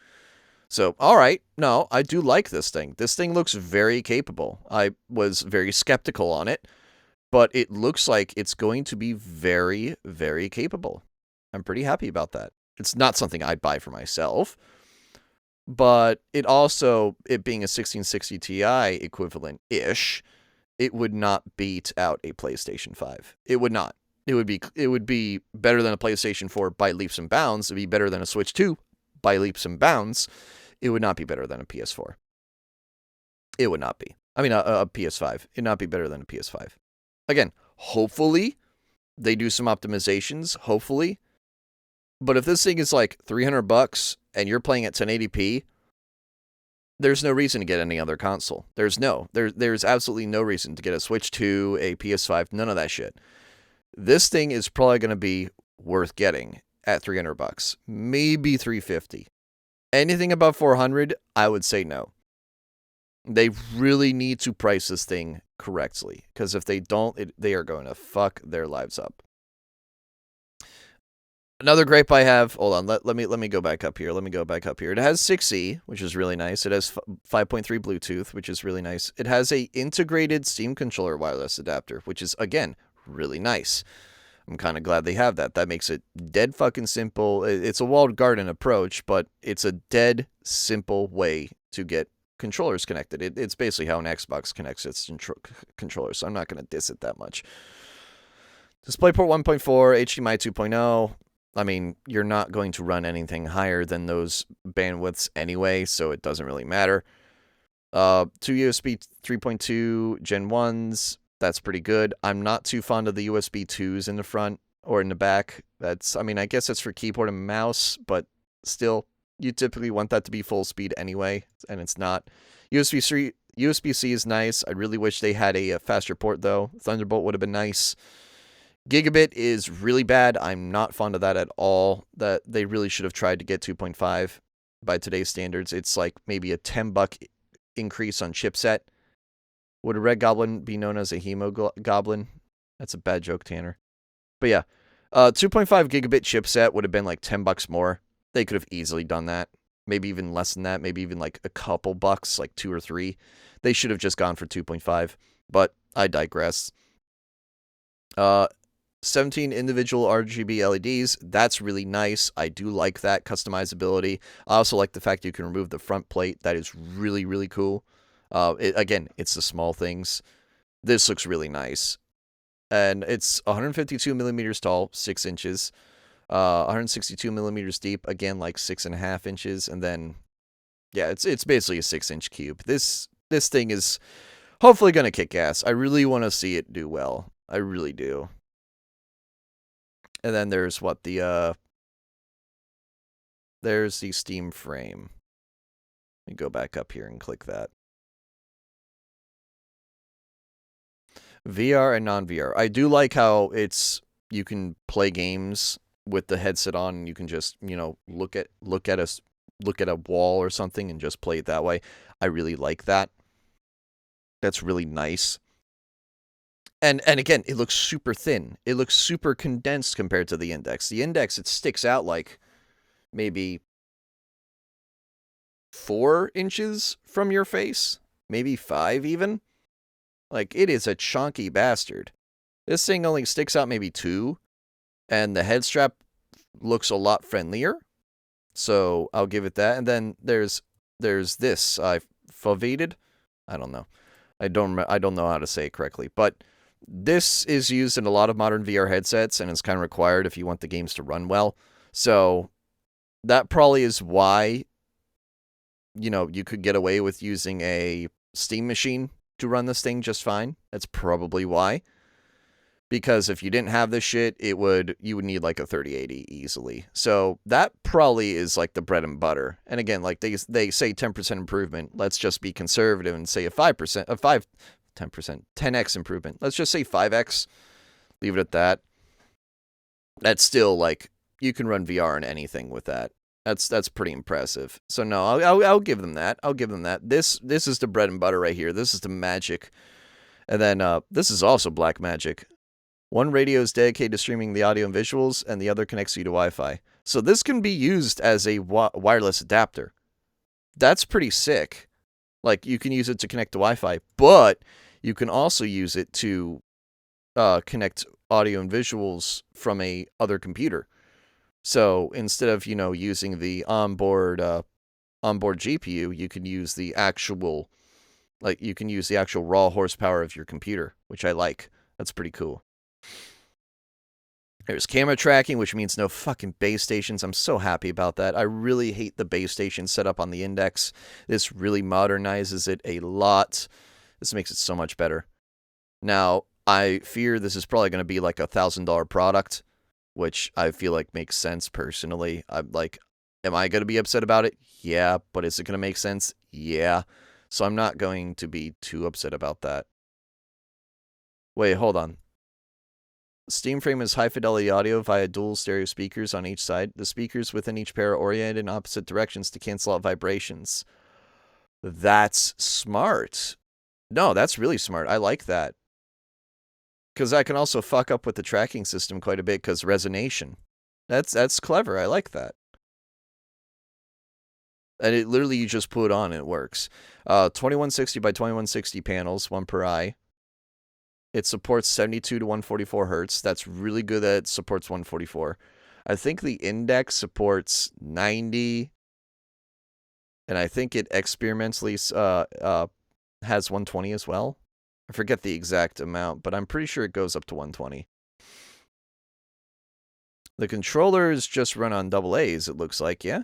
So, all right. No, I do like this thing. This thing looks very capable. I was very skeptical on it, but it looks like it's going to be very, very capable. I'm pretty happy about that. It's not something I'd buy for myself, but it also, it being a 1660 Ti equivalent-ish, it would not beat out a PlayStation 5. It would not. It would be better than a PlayStation 4 by leaps and bounds. It would be better than a Switch 2 by leaps and bounds. It would not be better than a PS4. It would not be. I mean, a PS5. It would not be better than a PS5. Again, hopefully they do some optimizations, hopefully. But if this thing is like $300 and you're playing at 1080p, there's no reason to get any other console. There's absolutely no reason to get a Switch 2, a PS5, none of that shit. This thing is probably going to be worth getting at $300, maybe $350. Anything above $400, I would say no. They really need to price this thing correctly, because if they don't, they are going to fuck their lives up. Another gripe I have, hold on, let me go back up here. It has 6E, which is really nice. It has 5.3 Bluetooth, which is really nice. It has a integrated Steam controller wireless adapter, which is, again, really nice. I'm kind of glad they have that. That makes it dead fucking simple. It's a walled garden approach, but it's a dead simple way to get controllers connected. It's basically how an Xbox connects its controller, so I'm not going to diss it that much. DisplayPort 1.4, HDMI 2.0. I mean, you're not going to run anything higher than those bandwidths anyway, so it doesn't really matter. 2 USB 3.2 Gen 1s, that's pretty good. I'm not too fond of the USB 2s in the front or in the back. I mean, I guess it's for keyboard and mouse, but still, you typically want that to be full speed anyway, and it's not. USB-C is nice. I really wish they had a faster port, though. Thunderbolt would have been nice. Gigabit is really bad. I'm not fond of that at all. That they really should have tried to get 2.5 by today's standards. It's like maybe a $10 increase on chipset. Would a red goblin be known as a hemo goblin? That's a bad joke, Tanner. But yeah, 2.5 gigabit chipset would have been like $10 more. They could have easily done that. Maybe even less than that. Maybe even like a couple bucks, like 2 or 3. They should have just gone for 2.5. But I digress. 17 individual RGB LEDs. That's really nice. I do like that customizability. I also like the fact you can remove the front plate. That is really, really cool. Again, it's the small things. This looks really nice. And it's 152 millimeters tall, 6 inches. 162 millimeters deep, again, like 6.5 inches. And then, yeah, it's basically a 6-inch cube. This thing is hopefully going to kick ass. I really want to see it do well. I really do. And then there's there's the Steam frame. Let me go back up here and click that. VR and non-VR. I do like how you can play games with the headset on, and you can just, look at a wall or something and just play it that way. I really like that. That's really nice. And again, it looks super thin. It looks super condensed compared to the Index. The Index, it sticks out like maybe 4 inches from your face. Maybe 5 even. Like, it is a chunky bastard. This thing only sticks out maybe 2. And the head strap looks a lot friendlier. So I'll give it that. And then there's this. Foveated? I don't know. I don't know how to say it correctly. But this is used in a lot of modern VR headsets, and it's kind of required if you want the games to run well. So that probably is why, you could get away with using a Steam machine to run this thing just fine. That's probably why. Because if you didn't have this shit, you would need like a 3080 easily. So that probably is like the bread and butter. And again, like they say 10% improvement. Let's just be conservative and say a 10x improvement. Let's just say 5x. Leave it at that. That's still like, you can run VR on anything with that. That's pretty impressive. So no, I'll give them that. I'll give them that. This is the bread and butter right here. This is the magic. And then this is also black magic. One radio is dedicated to streaming the audio and visuals, and the other connects you to Wi-Fi. So this can be used as a wireless adapter. That's pretty sick. Like, you can use it to connect to Wi-Fi, but you can also use it to connect audio and visuals from a other computer. So instead of, using the onboard GPU, you can use the actual raw horsepower of your computer, which I like. That's pretty cool. There's camera tracking, which means no fucking base stations. I'm so happy about that. I really hate the base station setup on the Index. This really modernizes it a lot. This makes it so much better. Now, I fear this is probably going to be like a $1,000 product, which I feel like makes sense personally. I'm like, am I going to be upset about it? Yeah. But is it going to make sense? Yeah. So I'm not going to be too upset about that. Wait, hold on. Steam frame is high-fidelity audio via dual stereo speakers on each side. The speakers within each pair are oriented in opposite directions to cancel out vibrations. That's smart. No, that's really smart. I like that. Because I can also fuck up with the tracking system quite a bit because resonation. That's clever. I like that. And it literally, you just put it on and it works. 2160 by 2160 panels, 1 per eye. It supports 72 to 144 hertz. That's really good that it supports 144. I think the Index supports 90. And I think it experimentally has 120 as well. I forget the exact amount, but I'm pretty sure it goes up to 120. The controllers just run on AA's, it looks like, yeah?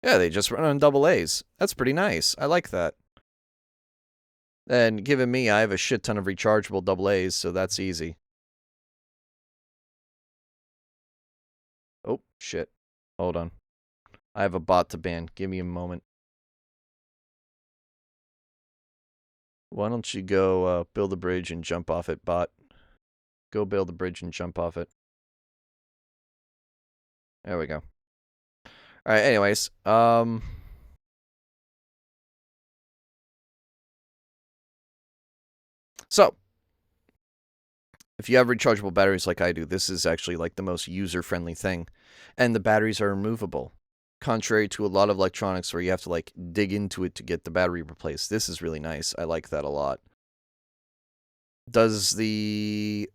Yeah, they just run on AA's. That's pretty nice. I like that. And given me, I have a shit ton of rechargeable AA's, so that's easy. Oh, shit. Hold on. I have a bot to ban. Give me a moment. Why don't you go build a bridge and jump off it, bot? Go build a bridge and jump off it. There we go. Alright, anyways. So, if you have rechargeable batteries like I do, this is actually like the most user-friendly thing. And the batteries are removable. Contrary to a lot of electronics where you have to like dig into it to get the battery replaced. This is really nice. I like that a lot. Does the...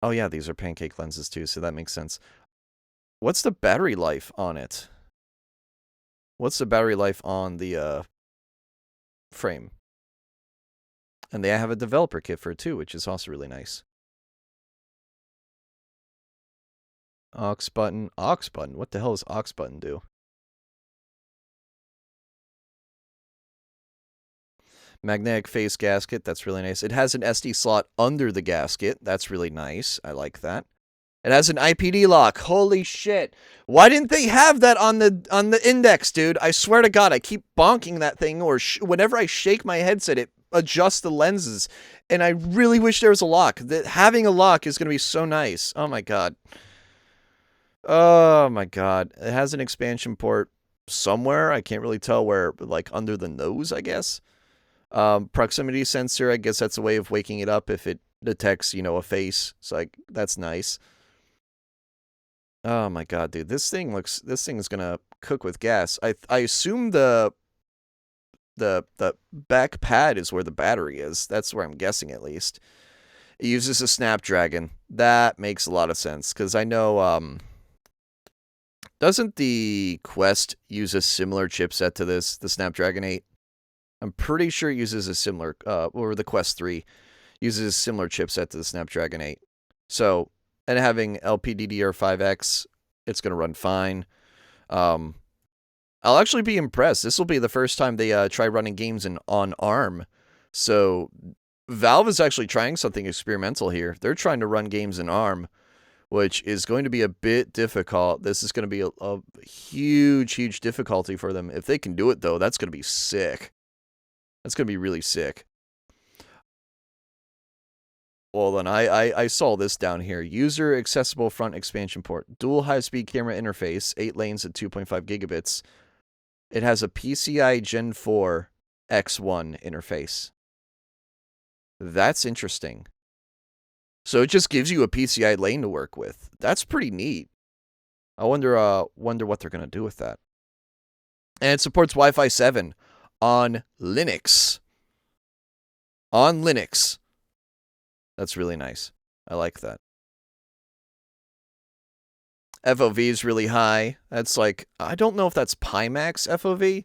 Oh yeah, these are pancake lenses too, so that makes sense. What's the battery life on it? What's the battery life on the frame? And they have a developer kit for it too, which is also really nice. Aux button. Aux button? What the hell does aux button do? Magnetic face gasket. That's really nice. It has an SD slot under the gasket. That's really nice. I like that. It has an IPD lock. Holy shit. Why didn't they have that on the index, dude? I swear to God, I keep bonking that thing, or whenever I shake my headset, it adjusts the lenses. And I really wish there was a lock. Having a lock is going to be so nice. Oh my God. Oh my God. It has an expansion port somewhere. I can't really tell where, like under the nose, I guess. Proximity sensor, I guess that's a way of waking it up if it detects, you know, a face. So like, that's nice. Oh my God, dude, this thing is gonna cook with gas. I assume the back pad is where the battery is. That's where I'm guessing, at least. It uses a Snapdragon. That makes a lot of sense, because I know, doesn't the Quest use a similar chipset to this, the Snapdragon 8? I'm pretty sure it uses a similar, or the Quest 3 uses a similar chipset to the Snapdragon 8. So, and having LPDDR5X, it's going to run fine. I'll actually be impressed. This will be the first time they try running games on ARM. So, Valve is actually trying something experimental here. They're trying to run games in ARM, which is going to be a bit difficult. This is going to be a huge, huge difficulty for them. If they can do it, though, that's going to be sick. That's going to be really sick. Well, then I saw this down here. User accessible front expansion port. Dual high-speed camera interface. 8 lanes at 2.5 gigabits. It has a PCI Gen 4 X1 interface. That's interesting. So it just gives you a PCI lane to work with. That's pretty neat. I wonder what they're going to do with that. And it supports Wi-Fi 7 on Linux. On Linux. That's really nice. I like that. FOV is really high. That's like, I don't know if that's Pimax FOV.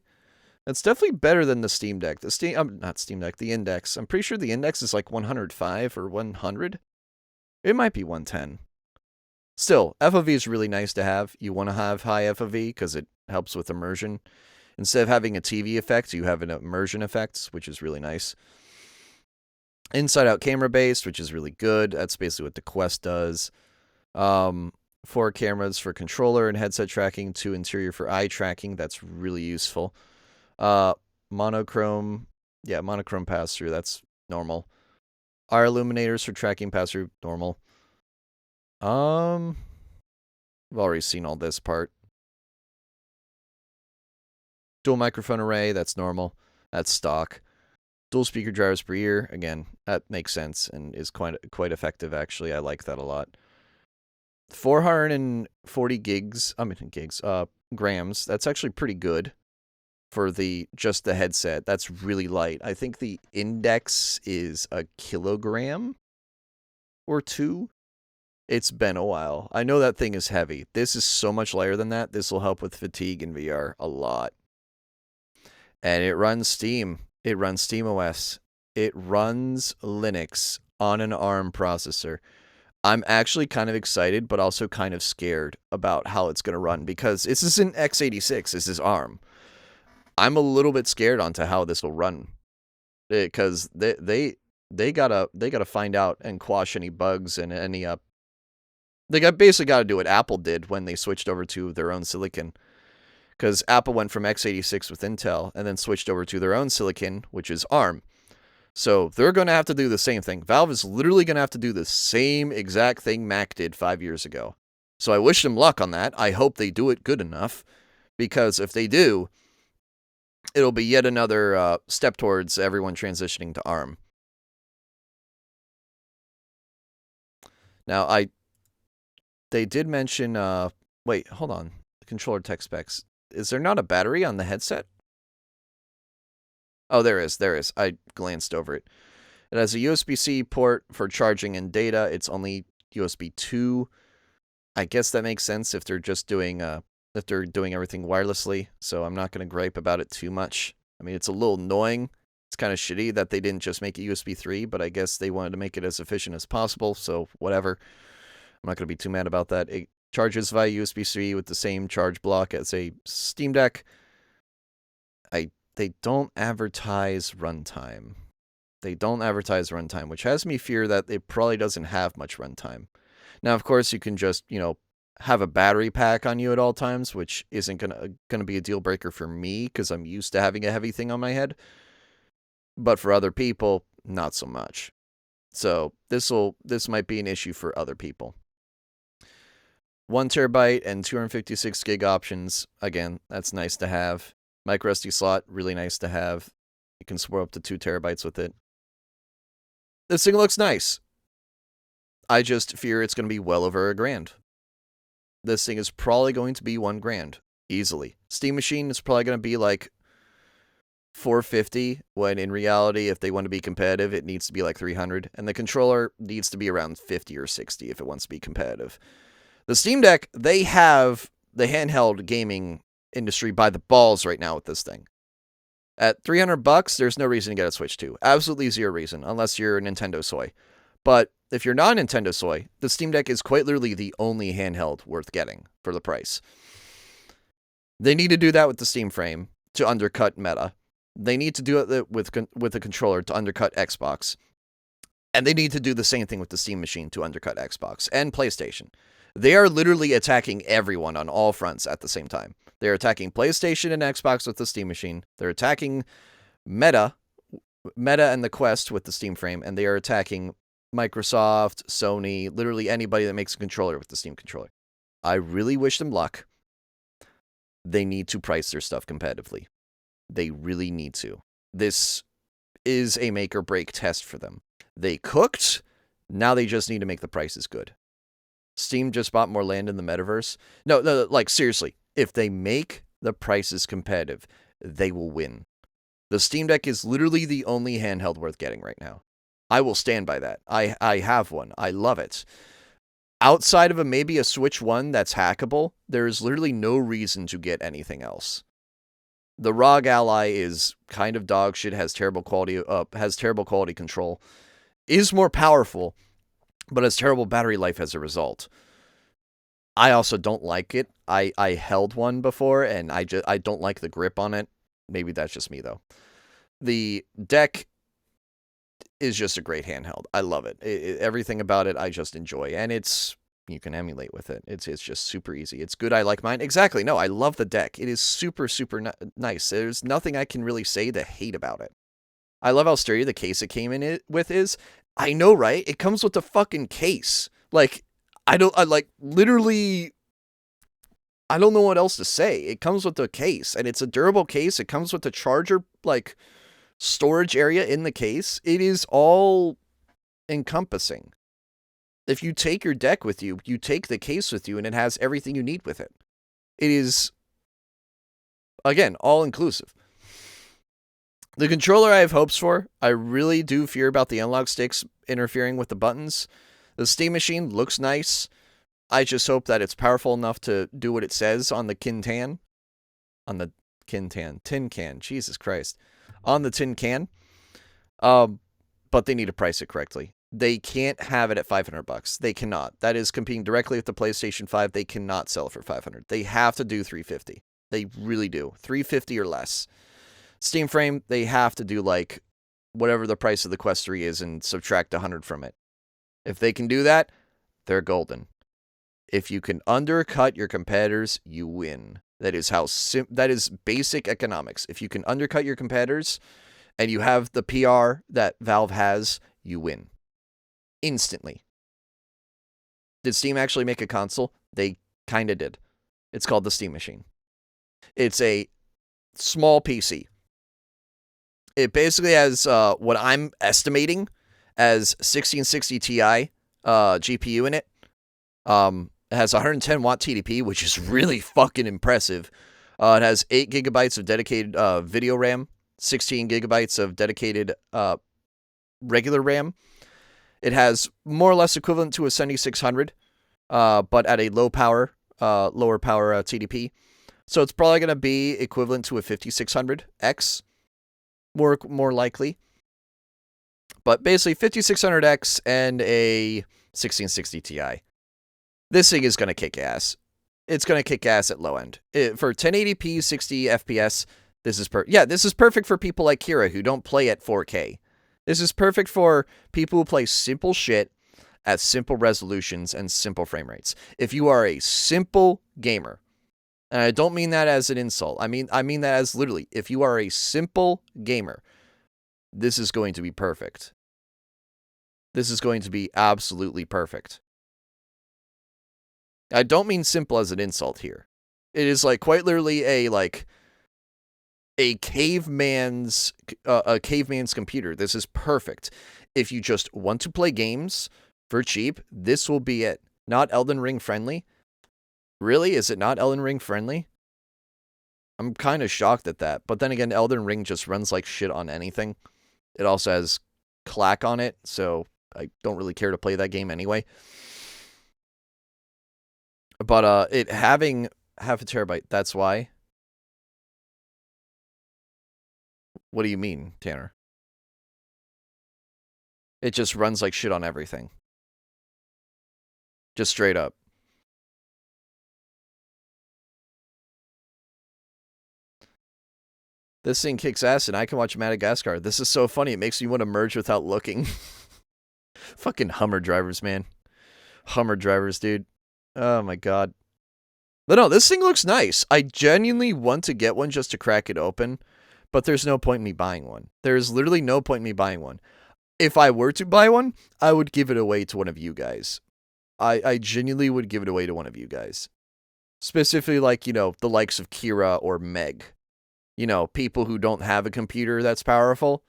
That's definitely better than the Steam Deck. Not Steam Deck, the Index. I'm pretty sure the Index is like 105 or 100. It might be 110. Still, FOV is really nice to have. You want to have high FOV because it helps with immersion. Instead of having a TV effect, you have an immersion effect, which is really nice. Inside-out camera based, which is really good. That's basically what the Quest does. 4 cameras for controller and headset tracking. 2 interior for eye tracking. That's really useful. Monochrome. Yeah, monochrome pass-through. That's normal. R illuminators for tracking pass-through. Normal. I've already seen all this part. Dual microphone array. That's normal. That's stock. Dual speaker drivers per ear. Again, that makes sense and is quite effective, actually. I like that a lot. 440 grams. That's actually pretty good for just the headset. That's really light. I think the Index is a kilogram or 2. It's been a while. I know that thing is heavy. This is so much lighter than that. This will help with fatigue in VR a lot. And it runs Steam. It runs SteamOS. It runs Linux on an ARM processor. I'm actually kind of excited, but also kind of scared about how it's going to run, because this isn't x86, this is ARM. I'm a little bit scared onto how this will run, because they gotta find out and quash any bugs and any they basically got to do what Apple did when they switched over to their own silicon. Because Apple went from x86 with Intel and then switched over to their own silicon, which is ARM. So they're going to have to do the same thing. Valve is literally going to have to do the same exact thing Mac did 5 years ago. So I wish them luck on that. I hope they do it good enough, because if they do, it'll be yet another step towards everyone transitioning to ARM. Now, they did mention, wait, hold on. The controller tech specs. Is there not a battery on the headset? Oh, there is. I glanced over it. It has a USB-C port for charging and data. It's only USB 2. I guess that makes sense if they're just doing, if they're doing everything wirelessly. So I'm not going to gripe about it too much. I mean, it's a little annoying. It's kind of shitty that they didn't just make it USB 3, but I guess they wanted to make it as efficient as possible. So whatever. I'm not going to be too mad about that. It charges via USB-C with the same charge block as a Steam Deck. They don't advertise runtime. Which has me fear that it probably doesn't have much runtime. Now, of course, you can just, have a battery pack on you at all times, which isn't gonna be a deal breaker for me, because I'm used to having a heavy thing on my head. But for other people, not so much. So this might be an issue for other people. 1 terabyte and 256 gig options. Again, that's nice to have. Micro SD slot, really nice to have. You can support up to 2 terabytes with it. This thing looks nice. I just fear it's going to be well over $1,000. This thing is probably going to be $1,000 easily. Steam Machine is probably going to be like $450, when in reality, if they want to be competitive, it needs to be like $300, and the controller needs to be around $50 or $60 if it wants to be competitive. The Steam Deck, they have the handheld gaming industry by the balls right now with this thing. At $300, there's no reason to get a Switch 2. Absolutely zero reason, unless you're a Nintendo soy. But if you're not a Nintendo soy, the Steam Deck is quite literally the only handheld worth getting for the price. They need to do that with the Steam Frame to undercut Meta. They need to do it with the controller to undercut Xbox. And they need to do the same thing with the Steam Machine to undercut Xbox and PlayStation. They are literally attacking everyone on all fronts at the same time. They're attacking PlayStation and Xbox with the Steam Machine. They're attacking Meta and the Quest with the Steam Frame. And they are attacking Microsoft, Sony, literally anybody that makes a controller with the Steam controller. I really wish them luck. They need to price their stuff competitively. They really need to. This is a make or break test for them. They cooked. Now they just need to make the prices good. Steam just bought more land in the metaverse. No, like seriously, if they make the prices competitive, they will win. The Steam Deck is literally the only handheld worth getting right now. I will stand by that. I have one. I love it. Outside of maybe a Switch 1 that's hackable, there is literally no reason to get anything else. The ROG Ally is kind of dog shit, has terrible quality control, is more powerful, but has terrible battery life as a result. I also don't like it. I held one before, and I don't like the grip on it. Maybe that's just me, though. The deck is just a great handheld. I love it. Everything about it I just enjoy, and you can emulate with it. It's just super easy. It's good. I like mine. Exactly. No, I love the deck. It is super, super nice. There's nothing I can really say to hate about it. I love how sturdy the case it came in with is. I know, right? It comes with a fucking case. Like, I don't know what else to say. It comes with a case, and it's a durable case. It comes with a charger, like, storage area in the case. It is all encompassing. If you take your deck with you, you take the case with you, and it has everything you need with it. It is, again, all inclusive. The controller I have hopes for. I really do fear about the analog sticks interfering with the buttons. The Steam Machine looks nice. I just hope that it's powerful enough to do what it says on the tin can. Jesus Christ. On the tin can. But they need to price it correctly. They can't have it at $500. They cannot. That is competing directly with the PlayStation 5. They cannot sell it for $500. They have to do $350. They really do. $350 or less. Steam Frame, they have to do like whatever the price of the Quest 3 is and subtract $100 from it. If they can do that, they're golden. If you can undercut your competitors, you win. That is that is basic economics. If you can undercut your competitors and you have the PR that Valve has, you win. Instantly. Did Steam actually make a console? They kind of did. It's called the Steam Machine. It's a small PC. It basically has what I'm estimating as 1660 Ti GPU in it. It has 110 watt TDP, which is really fucking impressive. It has 8 gigabytes of dedicated video RAM, 16 gigabytes of dedicated regular RAM. It has more or less equivalent to a 7600, but at a lower power TDP. So it's probably going to be equivalent to a 5600X, more likely. But basically 5600X and a 1660 Ti. This thing is going to kick ass. It's going to kick ass at low end. For 1080p, 60 FPS, this is this is perfect for people like Kira who don't play at 4K. This is perfect for people who play simple shit at simple resolutions and simple frame rates. If you are a simple gamer, and I don't mean that as an insult. I mean that as literally, if you are a simple gamer, this is going to be perfect. This is going to be absolutely perfect. I don't mean simple as an insult here. It is like quite literally a caveman's computer. This is perfect. If you just want to play games for cheap, this will be it. Not Elden Ring friendly. Really? Is it not Elden Ring friendly? I'm kind of shocked at that. But then again, Elden Ring just runs like shit on anything. It also has clack on it, so I don't really care to play that game anyway. But it having half a terabyte, that's why. What do you mean, Tanner? It just runs like shit on everything. Just straight up. This thing kicks ass and I can watch Madagascar. This is so funny. It makes me want to merge without looking. Fucking Hummer drivers, man. Hummer drivers, dude. Oh my god. But no, this thing looks nice. I genuinely want to get one just to crack it open. But there's no point in me buying one. There's literally no point in me buying one. If I were to buy one, I would give it away to one of you guys. I genuinely would give it away to one of you guys. Specifically like, you know, the likes of Kira or Meg. You know, people who don't have a computer that's powerful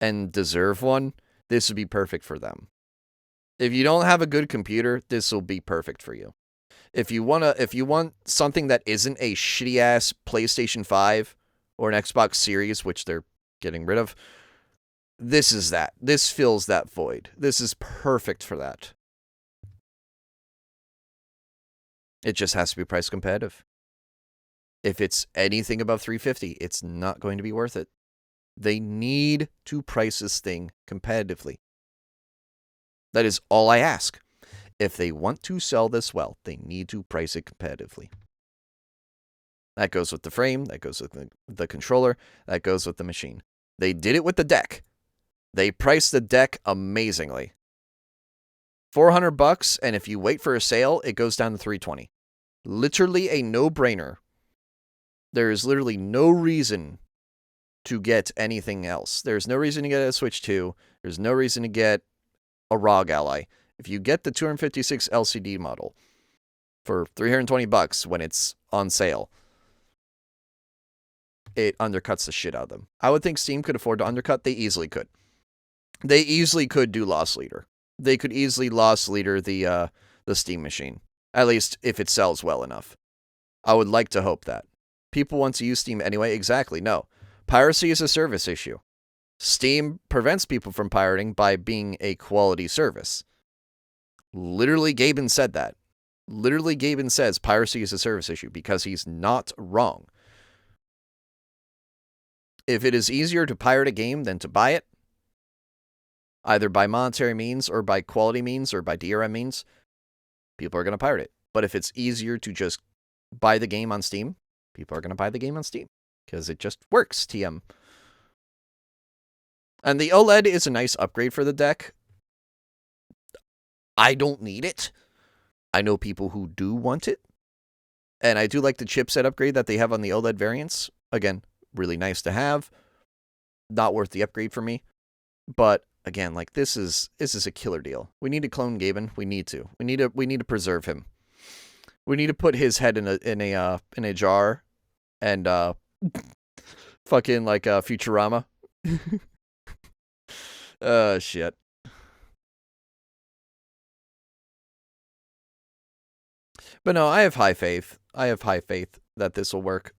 and deserve one, this would be perfect for them. If you don't have a good computer, this will be perfect for you. If you want something that isn't a shitty ass PlayStation 5 or an Xbox Series, which they're getting rid of, this is that. This fills that void. This is perfect for that. It just has to be price competitive. If it's anything above $350, it's not going to be worth it. They need to price this thing competitively. That is all I ask. If they want to sell this well, they need to price it competitively. That goes with the frame, that goes with the controller, that goes with the machine. They did it with the deck. They priced the deck amazingly. $400, and if you wait for a sale, it goes down to $320. Literally a no-brainer. There is literally no reason to get anything else. There's no reason to get a Switch 2. There's no reason to get a ROG Ally. If you get the 256 LCD model for $320 when it's on sale, it undercuts the shit out of them. I would think Steam could afford to undercut. They easily could. They easily could do loss leader. They could easily loss leader the Steam machine. At least if it sells well enough. I would like to hope that. People want to use Steam anyway. Exactly. No. Piracy is a service issue. Steam prevents people from pirating by being a quality service. Literally, Gaben said that. Literally, Gaben says piracy is a service issue because he's not wrong. If it is easier to pirate a game than to buy it, either by monetary means or by quality means or by DRM means, people are going to pirate it. But if it's easier to just buy the game on Steam, people are going to buy the game on Steam because it just works, TM. And the OLED is a nice upgrade for the deck. I don't need it. I know people who do want it. And I do like the chipset upgrade that they have on the OLED variants. Again, really nice to have. Not worth the upgrade for me. But again, like this is a killer deal. We need to clone Gaben. We need to. We need to preserve him. We need to put his head in a jar and fucking like Futurama. Shit. But no, I have high faith. I have high faith that this will work.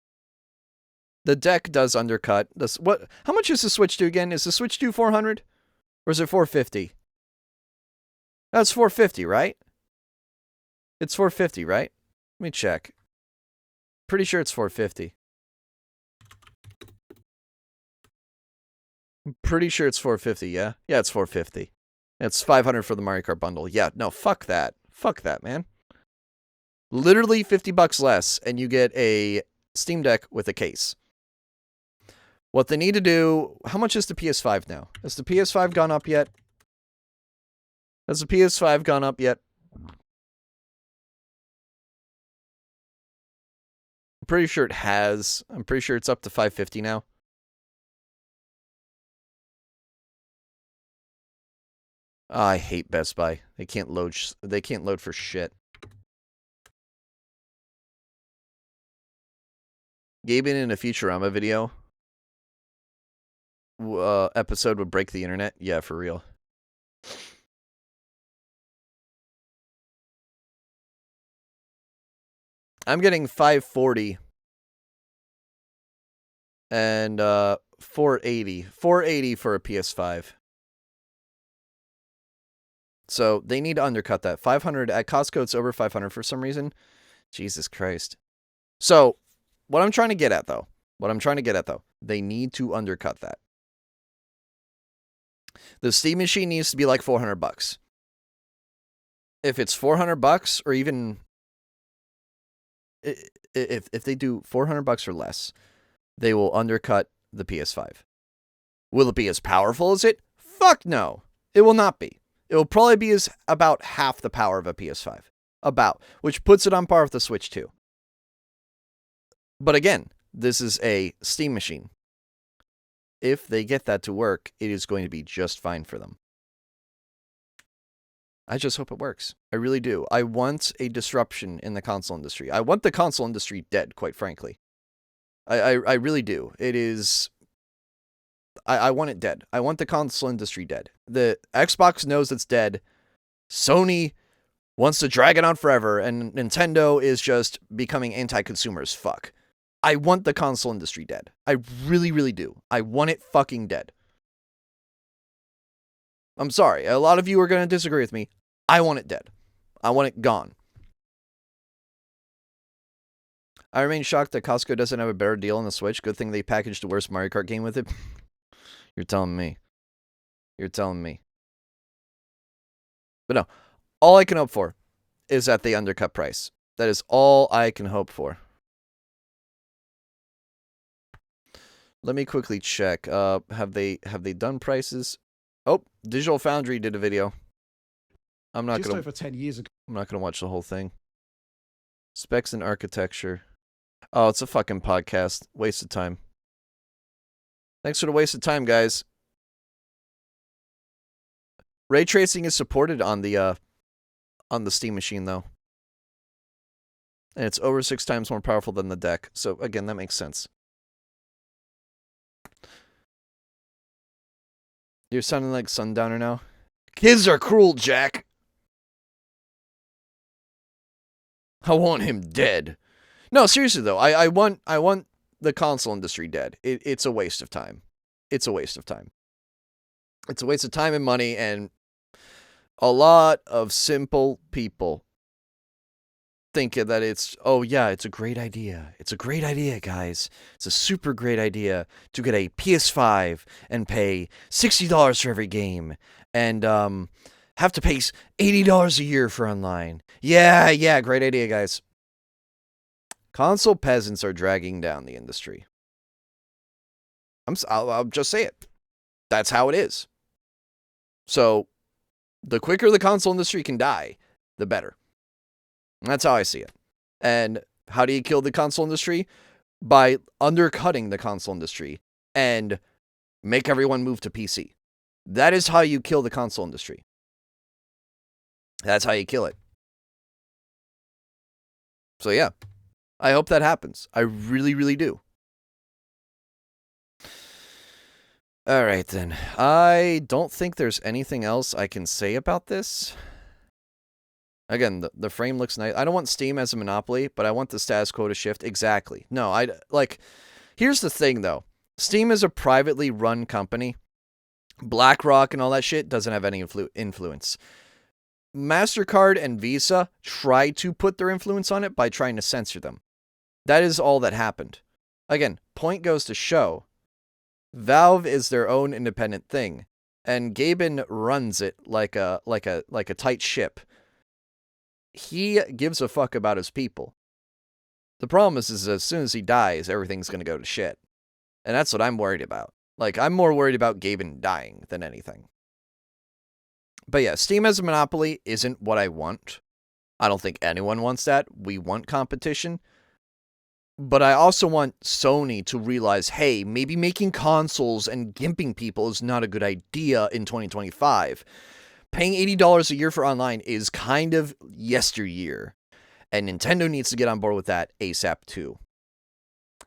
The deck does undercut. How much is the Switch do again? Is the Switch do 400? Or is it 450? That's 450, right? It's 450, right? Let me check. Pretty sure it's 450. I'm pretty sure it's 450, yeah? Yeah, it's 450. It's 500 for the Mario Kart bundle. Yeah, no, fuck that. Fuck that, man. Literally $50 less, and you get a Steam Deck with a case. What they need to do... How much is the PS5 now? Has the PS5 gone up yet? Has the PS5 gone up yet? I'm pretty sure it has. I'm pretty sure it's up to $550 now. Oh, I hate Best Buy. They can't load for shit. Gaben in a Futurama video episode would break the internet. Yeah, for real. I'm getting 540 and 480. 480 for a PS5. So they need to undercut that. 500 at Costco, it's over 500 for some reason. Jesus Christ. So what I'm trying to get at though, they need to undercut that. The Steam machine needs to be like $400. If it's $400 or even if they do $400 or less, they will undercut the PS5. Will it be as powerful as it? Fuck no. It will not be. It will probably be about half the power of a PS5. Which puts it on par with the Switch 2. But again, this is a Steam machine. If they get that to work, it is going to be just fine for them. I just hope it works. I really do. I want a disruption in the console industry. I want the console industry dead, quite frankly. I really do. It is... I want it dead. I want the console industry dead. The Xbox knows it's dead. Sony wants to drag it on forever, and Nintendo is just becoming anti-consumer as fuck. I want the console industry dead. I really, really do. I want it fucking dead. I'm sorry. A lot of you are going to disagree with me. I want it dead. I want it gone. I remain shocked that Costco doesn't have a better deal on the Switch. Good thing they packaged the worst Mario Kart game with it. You're telling me. You're telling me. But no. All I can hope for is that they undercut price. That is all I can hope for. Let me quickly check. Have they done prices? Oh, Digital Foundry did a video. I'm not Just gonna. over 10 years ago. I'm not gonna watch the whole thing. Specs and architecture. Oh, it's a fucking podcast. Waste of time. Thanks for the waste of time, guys. Ray tracing is supported on the Steam machine though. And it's over 6 times more powerful than the deck. So again, that makes sense. You're sounding like Sundowner now. Kids are cruel, Jack. I want him dead. No, seriously though, I want the console industry dead. It's a waste of time. It's a waste of time. It's a waste of time and money, and a lot of simple people think that it's, oh yeah, it's a great idea. It's a great idea, guys. It's a super great idea to get a PS5 and pay $60 for every game and have to pay $80 a year for online. Yeah, great idea, guys. Console peasants are dragging down the industry. I'll just say it. That's how it is. So, the quicker the console industry can die, the better. That's how I see it. And how do you kill the console industry? By undercutting the console industry and make everyone move to PC. That is how you kill the console industry. That's how you kill it. So yeah, I hope that happens. I really, really do. All right, then. I don't think there's anything else I can say about this. Again, the frame looks nice. I don't want Steam as a monopoly, but I want the status quo to shift. Exactly. No, here's the thing, though. Steam is a privately run company. BlackRock and all that shit doesn't have any influence. MasterCard and Visa try to put their influence on it by trying to censor them. That is all that happened. Again, point goes to show, Valve is their own independent thing, and Gaben runs it like a tight ship. He gives a fuck about his people. The problem is as soon as he dies, everything's going to go to shit. And that's what I'm worried about. I'm more worried about Gaben dying than anything. But yeah, Steam as a monopoly isn't what I want. I don't think anyone wants that. We want competition. But I also want Sony to realize, hey, maybe making consoles and gimping people is not a good idea in 2025. Paying $80 a year for online is kind of yesteryear. And Nintendo needs to get on board with that ASAP too.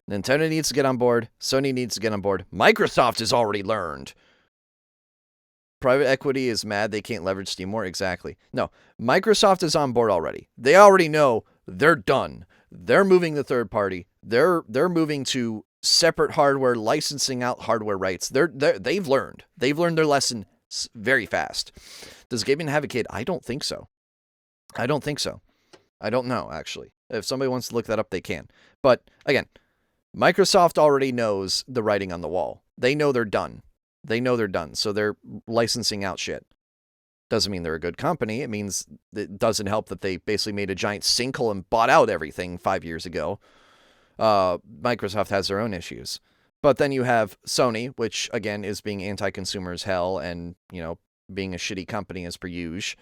Nintendo needs to get on board. Sony needs to get on board. Microsoft has already learned. Private equity is mad they can't leverage Steam more. Exactly. No, Microsoft is on board already. They already know they're done. They're moving to third party. They're moving to separate hardware, licensing out hardware rights. They've learned. They've learned their lesson very fast. Does Gaben have a kid? I don't think so. I don't think so. I don't know, actually. If somebody wants to look that up, they can. But, again, Microsoft already knows the writing on the wall. They know they're done. They know they're done, so they're licensing out shit. Doesn't mean they're a good company. It means it doesn't help that they basically made a giant sinkhole and bought out everything 5 years ago. Microsoft has their own issues. But then you have Sony, which, again, is being anti-consumer as hell and, being a shitty company as per usual.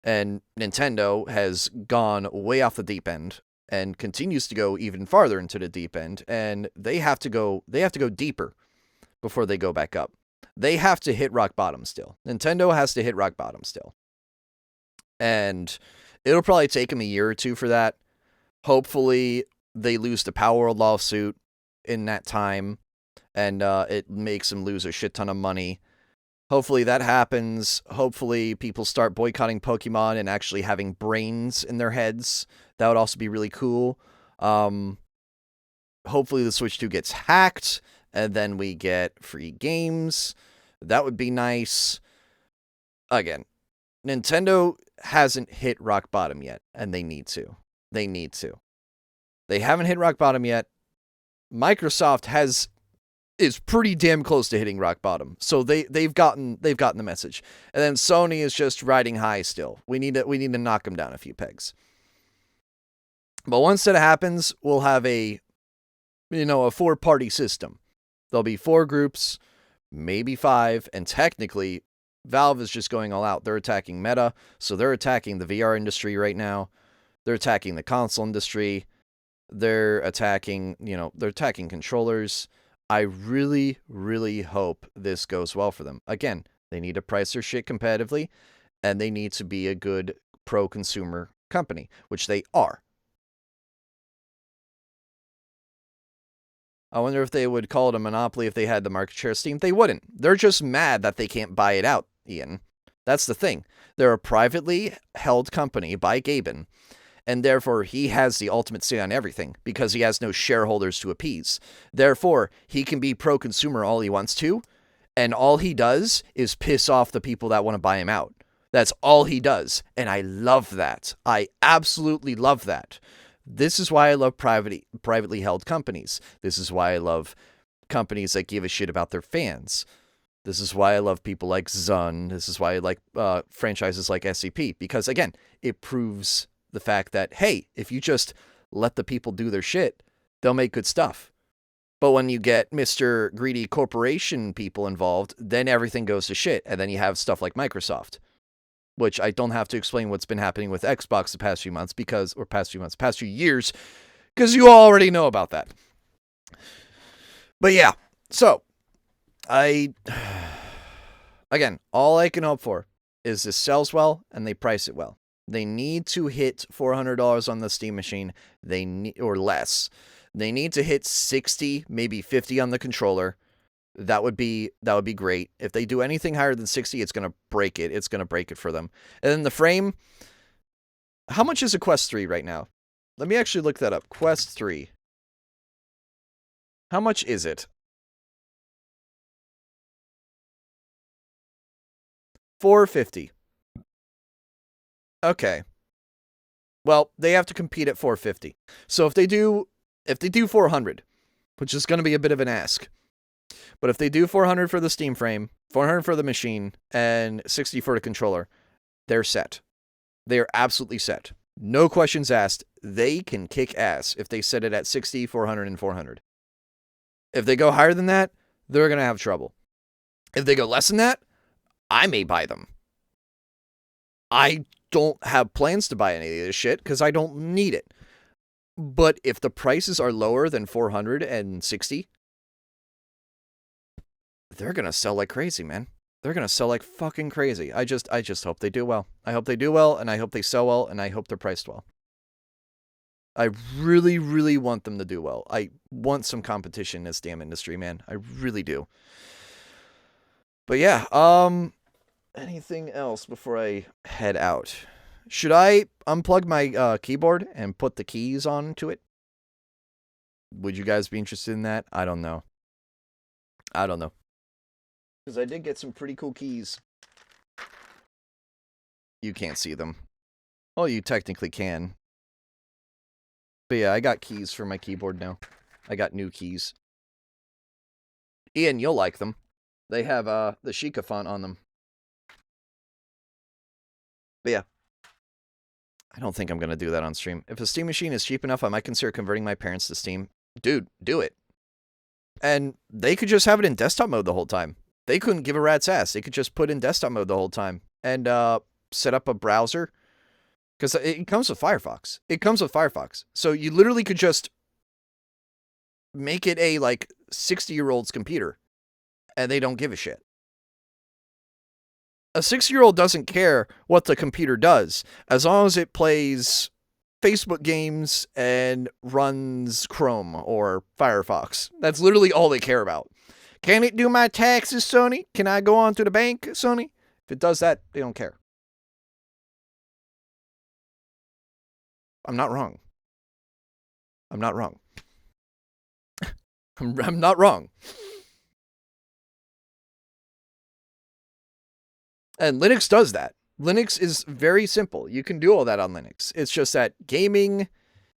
And Nintendo has gone way off the deep end and continues to go even farther into the deep end. And they have to go deeper before they go back up. They have to hit rock bottom still. Nintendo has to hit rock bottom still. And it'll probably take them a year or two for that. Hopefully, they lose the Power lawsuit in that time. And it makes them lose a shit ton of money. Hopefully that happens. Hopefully people start boycotting Pokemon and actually having brains in their heads. That would also be really cool. Hopefully the Switch 2 gets hacked. And then we get free games. That would be nice. Again, Nintendo hasn't hit rock bottom yet. And they need to. They need to. They haven't hit rock bottom yet. Microsoft is pretty damn close to hitting rock bottom. So they've gotten the message. And then Sony is just riding high still. We need to knock them down a few pegs. But once that happens, we'll have a 4-party system. There'll be 4 groups, maybe 5, and technically Valve is just going all out. They're attacking Meta, so they're attacking the VR industry right now. They're attacking the console industry. They're attacking controllers. I really, really hope this goes well for them. Again, they need to price their shit competitively, and they need to be a good pro-consumer company, which they are. I wonder if they would call it a monopoly if they had the market share of Steam. They wouldn't. They're just mad that they can't buy it out, Ian. That's the thing. They're a privately held company by Gaben, and therefore he has the ultimate say on everything because he has no shareholders to appease. Therefore, he can be pro-consumer all he wants to, and all he does is piss off the people that want to buy him out. That's all he does, and I love that. I absolutely love that. This is why I love privately held companies. This is why I love companies that give a shit about their fans. This is why I love people like Zun. This is why I like franchises like SCP. Because, again, it proves the fact that, hey, if you just let the people do their shit, they'll make good stuff. But when you get Mr. Greedy Corporation people involved, then everything goes to shit. And then you have stuff like Microsoft, which I don't have to explain what's been happening with Xbox the past few months past few years, because you already know about that. But yeah, so again, all I can hope for is this sells well and they price it well. They need to hit $400 on the Steam machine, or less. They need to hit 60, maybe 50 on the controller. That would be great. If they do anything higher than 60, it's going to break it. It's going to break it for them. And then the frame, how much is a Quest 3 right now? Let me actually look that up. Quest 3. How much is it? $450. Okay. Well, they have to compete at $450. So if they do $400, which is going to be a bit of an ask. But if they do $400 for the Steam frame, $400 for the machine, and $60 for the controller, they're set. They are absolutely set. No questions asked. They can kick ass if they set it at $60, $400, and $400. If they go higher than that, they're going to have trouble. If they go less than that, I may buy them. I don't have plans to buy any of this shit because I don't need it. But if the prices are lower than $460, they're going to sell like crazy, man. They're going to sell like fucking crazy. I just hope they do well. I hope they do well, and I hope they sell well, and I hope they're priced well. I really, really want them to do well. I want some competition in this damn industry, man. I really do. But yeah, anything else before I head out? Should I unplug my keyboard and put the keys onto it? Would you guys be interested in that? I don't know. Because I did get some pretty cool keys. You can't see them. Well, you technically can. But yeah, I got keys for my keyboard now. I got new keys. Ian, you'll like them. They have the Sheikah font on them. But yeah. I don't think I'm going to do that on stream. If a Steam machine is cheap enough, I might consider converting my parents to Steam. Dude, do it. And they could just have it in desktop mode the whole time. They couldn't give a rat's ass. They could just put in desktop mode the whole time. And set up a browser. Because it comes with Firefox. It comes with Firefox. So you literally could just make it a, 60-year-old's computer. And they don't give a shit. A 6-year-old doesn't care what the computer does, as long as it plays Facebook games and runs Chrome or Firefox. That's literally all they care about. Can it do my taxes, Sony? Can I go on to the bank, Sony? If it does that, they don't care. I'm not wrong. I'm not wrong. I'm not wrong. And Linux does that. Linux is very simple. You can do all that on Linux. It's just that gaming,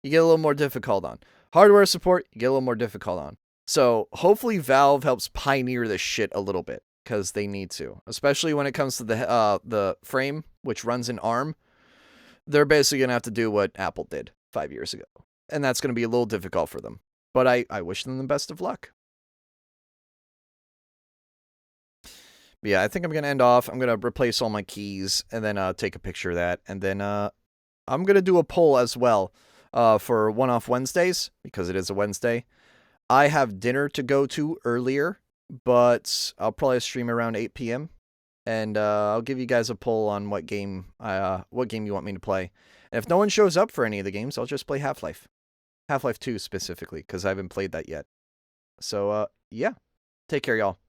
you get a little more difficult on. Hardware support, you get a little more difficult on. So hopefully Valve helps pioneer this shit a little bit, because they need to. Especially when it comes to the frame, which runs in ARM. They're basically going to have to do what Apple did 5 years ago. And that's going to be a little difficult for them. But I wish them the best of luck. But yeah, I think I'm going to end off. I'm going to replace all my keys and then take a picture of that. And then I'm going to do a poll as well for One-Off Wednesdays, because it is a Wednesday. I have dinner to go to earlier, but I'll probably stream around 8 p.m. And I'll give you guys a poll on what game you want me to play. And if no one shows up for any of the games, I'll just play Half-Life. Half-Life 2 specifically, because I haven't played that yet. So, yeah. Take care, y'all.